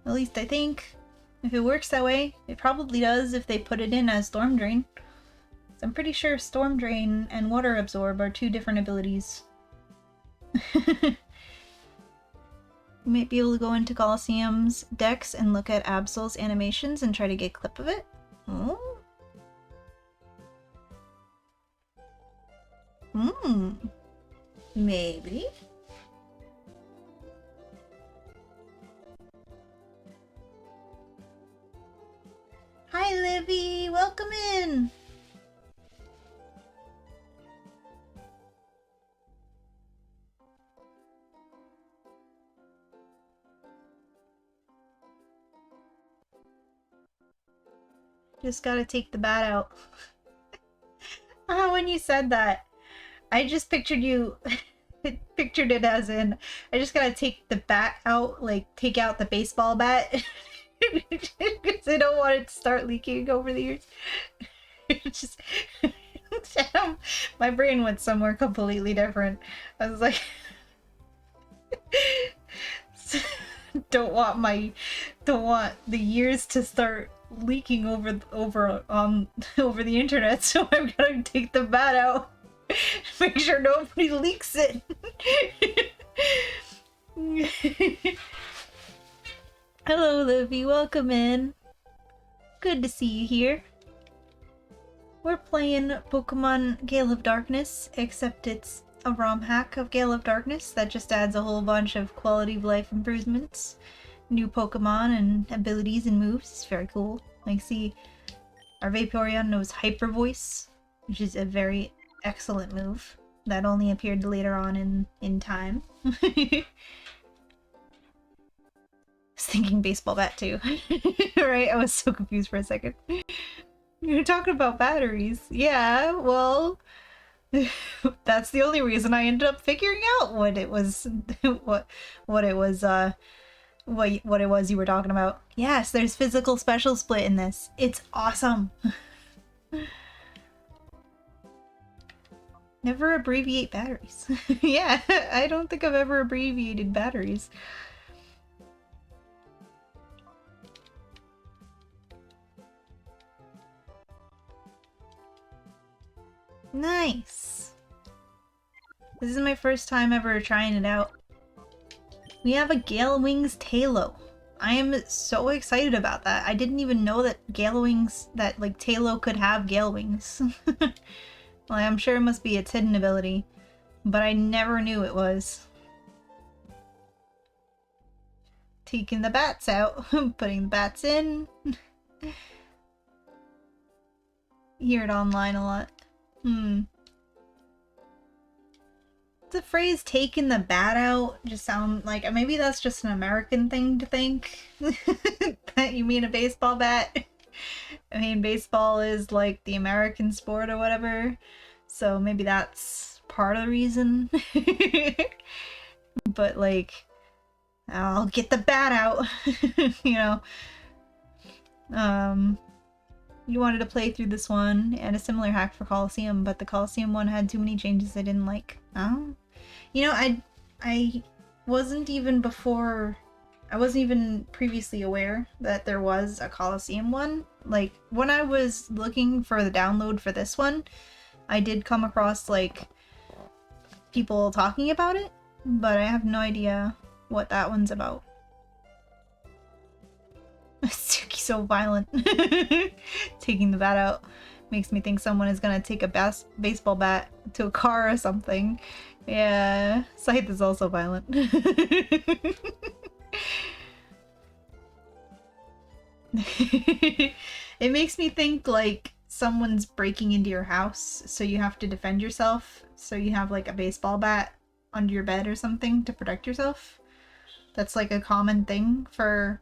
At least I think. If it works that way, it probably does if they put it in as Storm Drain. I'm pretty sure Storm Drain and Water Absorb are two different abilities. You might be able to go into Colosseum's decks and look at Absol's animations and try to get a clip of it. Oh. Maybe. Hi, Livy! Welcome in! Just gotta take the bat out. When you said that, I just pictured you... pictured it as in, I just gotta take the bat out, like, take out the baseball bat. Because I don't want it to start leaking over the years. Just... my brain went somewhere completely different. I was like... don't want the years to start leaking over the internet, so I'm gonna take the bat out. Make sure nobody leaks it. Hello, Livy. Welcome in. Good to see you here. We're playing Pokemon Gale of Darkness, except it's a ROM hack of Gale of Darkness that just adds a whole bunch of quality of life improvements, new Pokemon and abilities and moves. It's very cool. Like, see, our Vaporeon knows Hyper Voice, which is a very excellent move that only appeared later on in time. I was thinking baseball bat too. Right? I was so confused for a second. You're talking about batteries. Yeah, well, That's the only reason I ended up figuring out what it was, what it was, what it was you were talking about. Yes, there's physical special split in this. It's awesome. Never abbreviate batteries. Yeah, I don't think I've ever abbreviated batteries. Nice. This is my first time ever trying it out. We have a Gale Wings Talo. I am so excited about that. I didn't even know that Gale Wings, that like Talo could have Gale Wings. Well, I'm sure it must be its hidden ability, but I never knew it was. Taking the bats out, putting the bats in. Hear it online a lot. The phrase taking the bat out just sound like maybe that's just an American thing to think. That you mean a baseball bat. I mean, baseball is like the American sport or whatever, so maybe that's part of the reason. But like, I'll get the bat out. You know. You wanted to play through this one and a similar hack for Coliseum, but the Coliseum one had too many changes I didn't like. Oh. You know, I wasn't even previously aware that there was a Coliseum one. Like, when I was looking for the download for this one, I did come across, like, people talking about it, but I have no idea what that one's about. Suki's so violent. Taking the bat out makes me think someone is gonna take a baseball bat to a car or something. Yeah, Scythe is also violent. It makes me think like someone's breaking into your house, so you have to defend yourself. So you have like a baseball bat under your bed or something to protect yourself. That's like a common thing for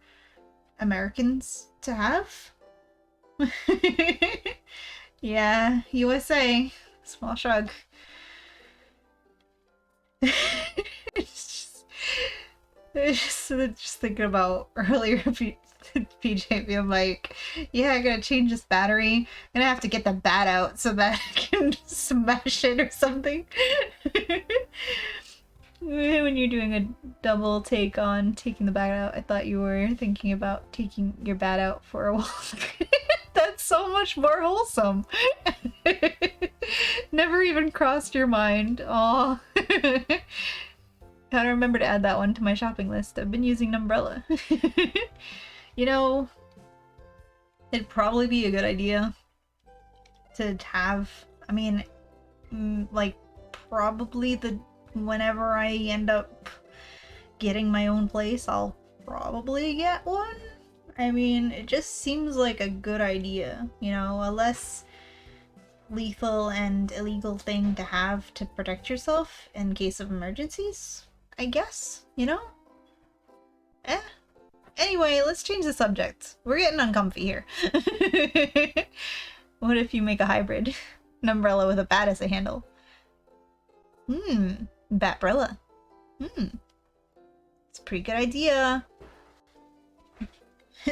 Americans to have. Yeah, USA. Small shrug. Just thinking about earlier PJ being like, yeah, I gotta change this battery. I'm gonna have to get the bat out so that I can smash it or something. When you're doing a double take on taking the bat out, I thought you were thinking about taking your bat out for a walk. That's so much more wholesome. Never even crossed your mind. Aw. Gotta remember to add that one to my shopping list. I've been using an umbrella. You know, it'd probably be a good idea to have, I mean, like, probably whenever I end up getting my own place, I'll probably get one. I mean, it just seems like a good idea, you know, a less lethal and illegal thing to have to protect yourself in case of emergencies, I guess, you know? Anyway, let's change the subject. We're getting uncomfy here. What if you make a hybrid? An umbrella with a bat as a handle. Batbrella. It's a pretty good idea.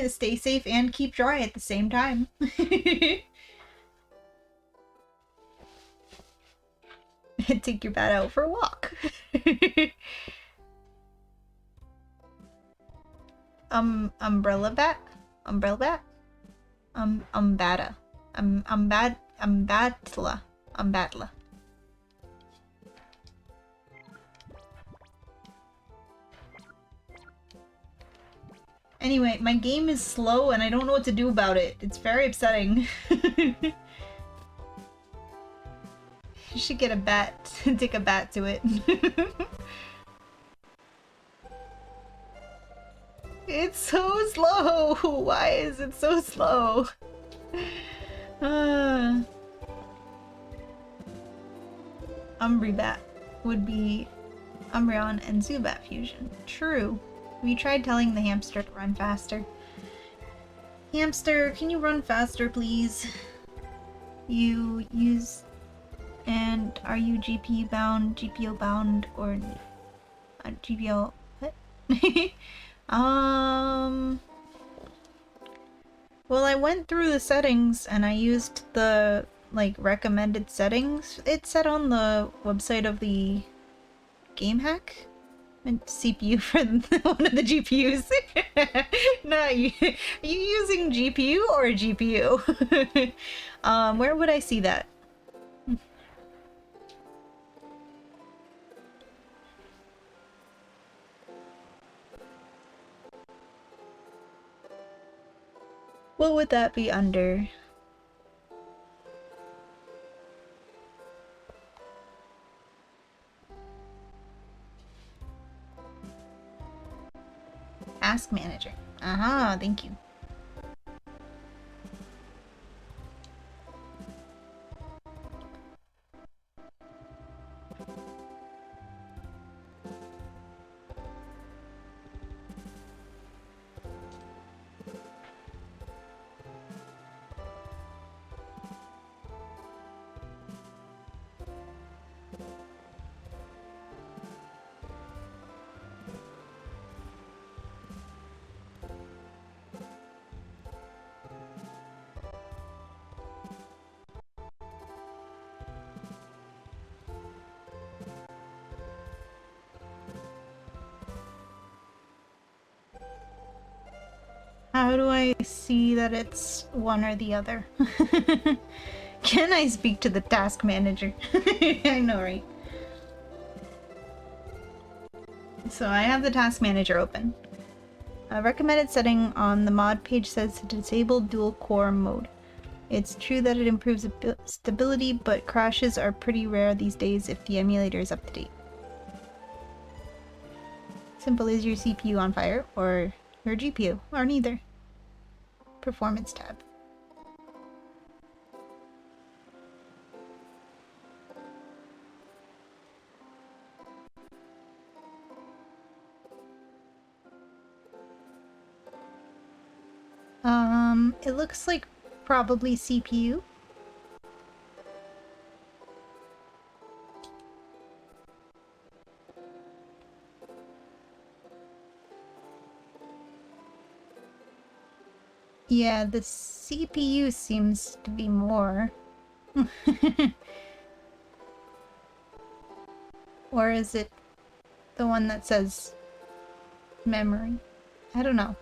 Stay safe and keep dry at the same time. Take your bat out for a walk. Umbrella bat? Umbrella bat? Umbata. Umbatla. Anyway, my game is slow and I don't know what to do about it. It's very upsetting. You should get a bat, take a bat to it. It's so slow! Why is it so slow? Umbribat would be Umbreon and Zubat fusion. True. We tried telling the hamster to run faster. Hamster, can you run faster, please? You use... And bound? Are you GPU bound, GPO bound, or GPO? What? Well, I went through the settings and I used the like recommended settings it said on the website of the game hack. And CPU for one of the GPUs. No, you, are you using GPU or GPU? Where would I see that? What would that be under? Task manager. Aha, thank you. How do I see that it's one or the other? Can I speak to the task manager? I know, right? So I have the task manager open. A recommended setting on the mod page says to disable dual core mode. It's true that it improves stability, but crashes are pretty rare these days if the emulator is up to date. Simple, is your CPU on fire, or your GPU, or neither? Performance tab. It looks like probably CPU. Yeah, the CPU seems to be more. Or is it the one that says memory? I don't know.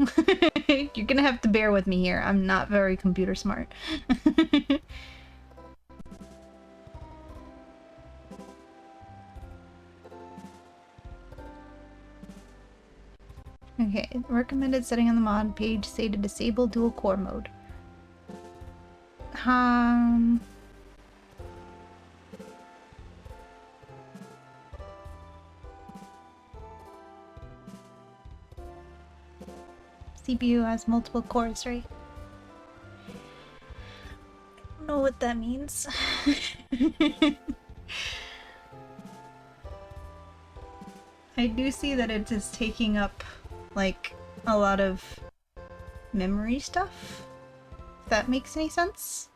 You're gonna have to bear with me here. I'm not very computer smart. Okay, recommended setting on the mod page say to disable dual core mode. CPU has multiple cores, right? I don't know what that means. I do see that it is taking up, like, a lot of memory stuff. If that makes any sense.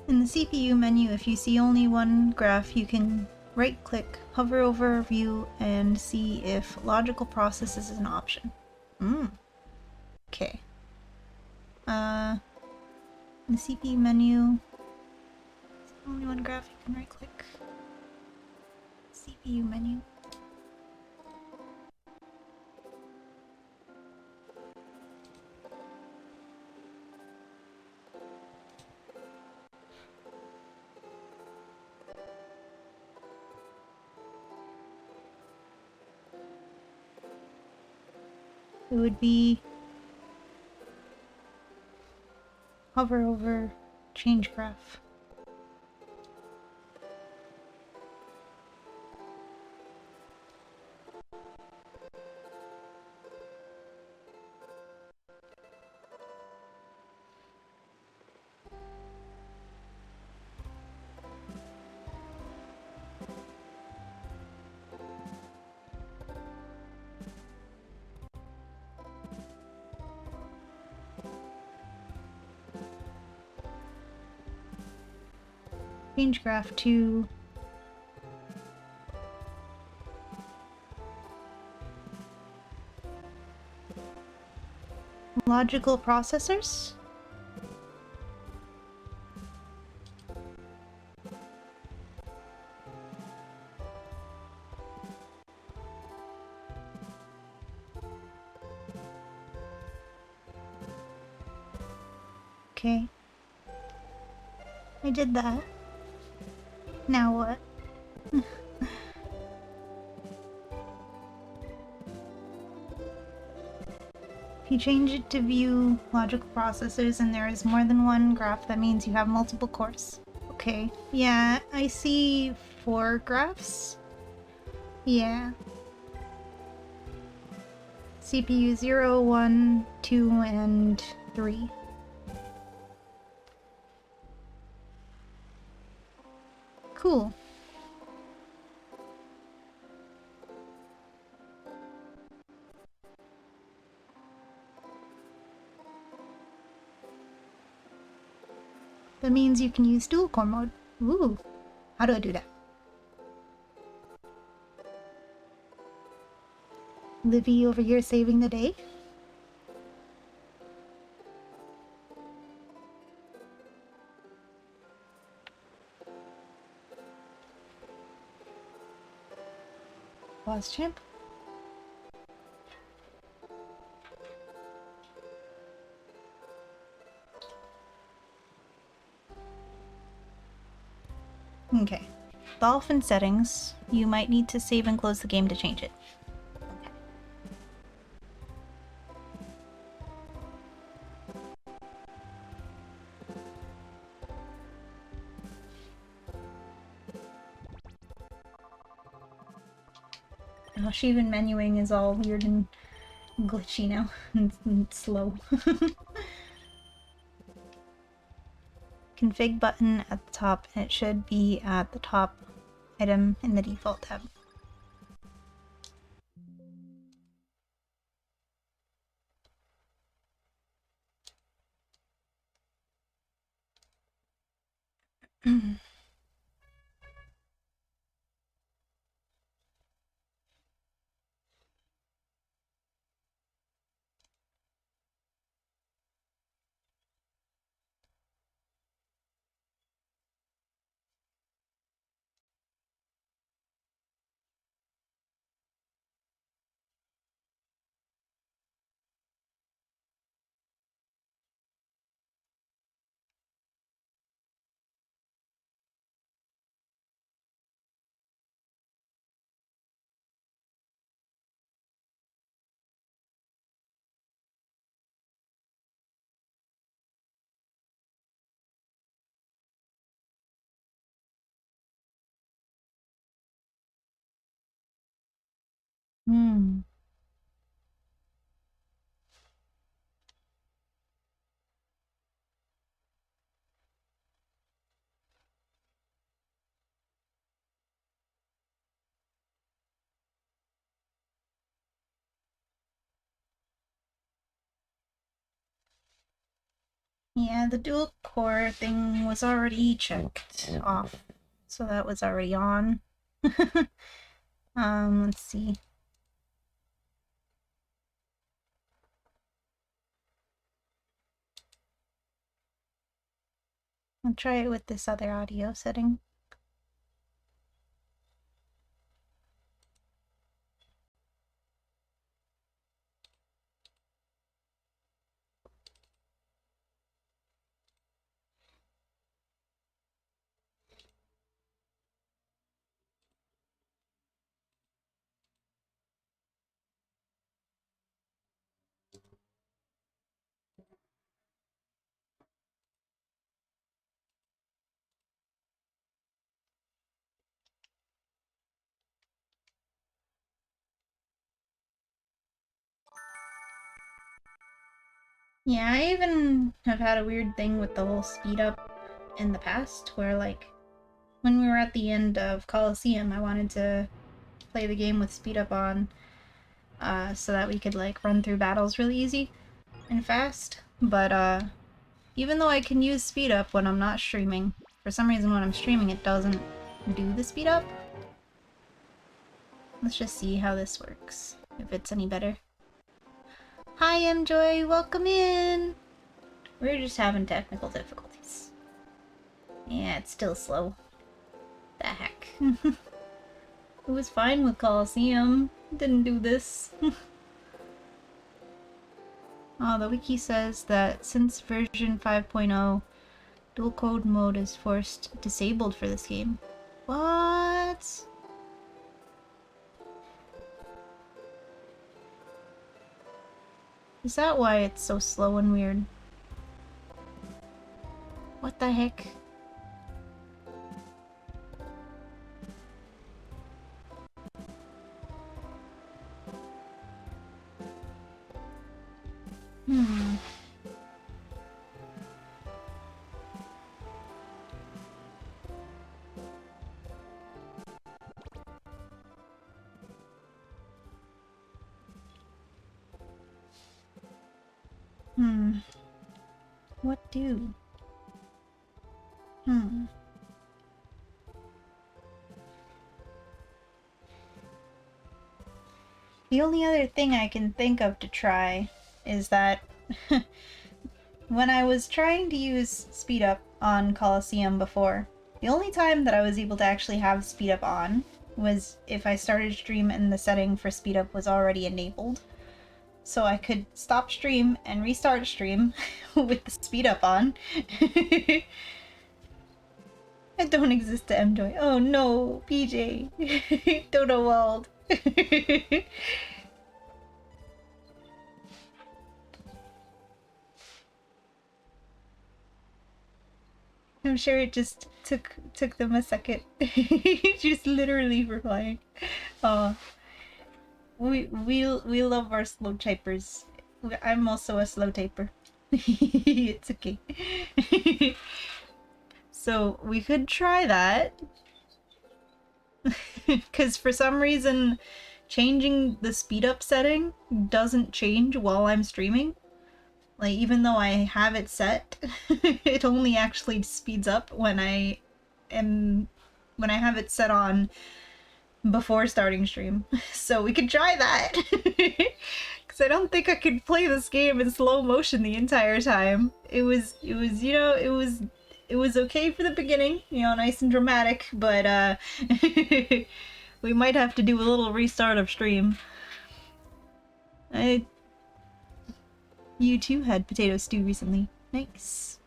In the CPU menu, if you see only one graph, you can right-click, hover over a view, and see if logical processes is an option. Okay. In the CPU menu, only one graph, you can right-click. CPU menu. It would be hover over change graph. Change graph to logical processors. Okay. I did that. Now what? If you change it to view logical processors and there is more than one graph, that means you have multiple cores. Okay. Yeah, I see 4 graphs. Yeah. CPU 0, 1, 2, and 3. Cool. That means you can use dual core mode. Ooh. How do I do that? Livy over here saving the day? Boss champ? Okay. Dolphin settings. You might need to save and close the game to change it. Gosh, even menuing is all weird and glitchy now. and slow. Config button at the top, and it should be at the top item in the default tab. Hmm. Yeah, the dual core thing was already checked off, so that was already on. Let's see. I'll try it with this other audio setting. Yeah, I even have had a weird thing with the whole speed up in the past, where like, when we were at the end of Coliseum, I wanted to play the game with speed up on, so that we could like run through battles really easy and fast, but even though I can use speed up when I'm not streaming For some reason when I'm streaming it doesn't do the speed up. Let's just see how this works, if it's any better. Hi Mjoy, welcome in! We're just having technical difficulties. Yeah, it's still slow. The heck. It was fine with Coliseum. Didn't do this. Oh, the wiki says that since version 5.0, dual code mode is forced disabled for this game. What? Is that why it's so slow and weird? What the heck? Hmm. What do? The only other thing I can think of to try is that when I was trying to use speed up on Coliseum before, the only time that I was able to actually have speed up on was if I started stream and the setting for speed up was already enabled. So I could stop stream and restart stream with the speed up on. I don't exist to Mjoy. Oh no, PJ. Dodo Wald. I'm sure it just took them a second. Just literally replying. We love our slow typers. I'm also a slow typer. It's okay. So we could try that. Because for some reason, changing the speed up setting doesn't change while I'm streaming. Like, even though I have it set, it only actually speeds up when I have it set on before starting stream. So we could try that. Because I don't think I could play this game in slow motion the entire time. It was, you know, it was okay for the beginning, you know, nice and dramatic, but we might have to do a little restart of stream. You too had potato stew recently. Nice.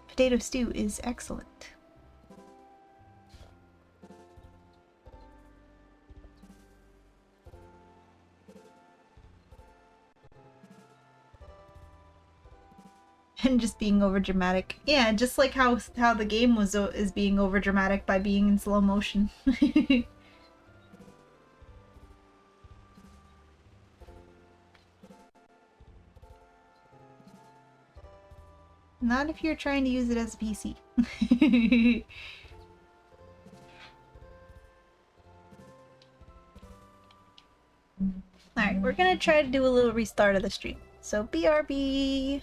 Potato stew is excellent. And just being overdramatic. Yeah, just like how the game is being overdramatic by being in slow motion. Not if you're trying to use it as a PC. Alright, we're gonna try to do a little restart of the stream. So BRB.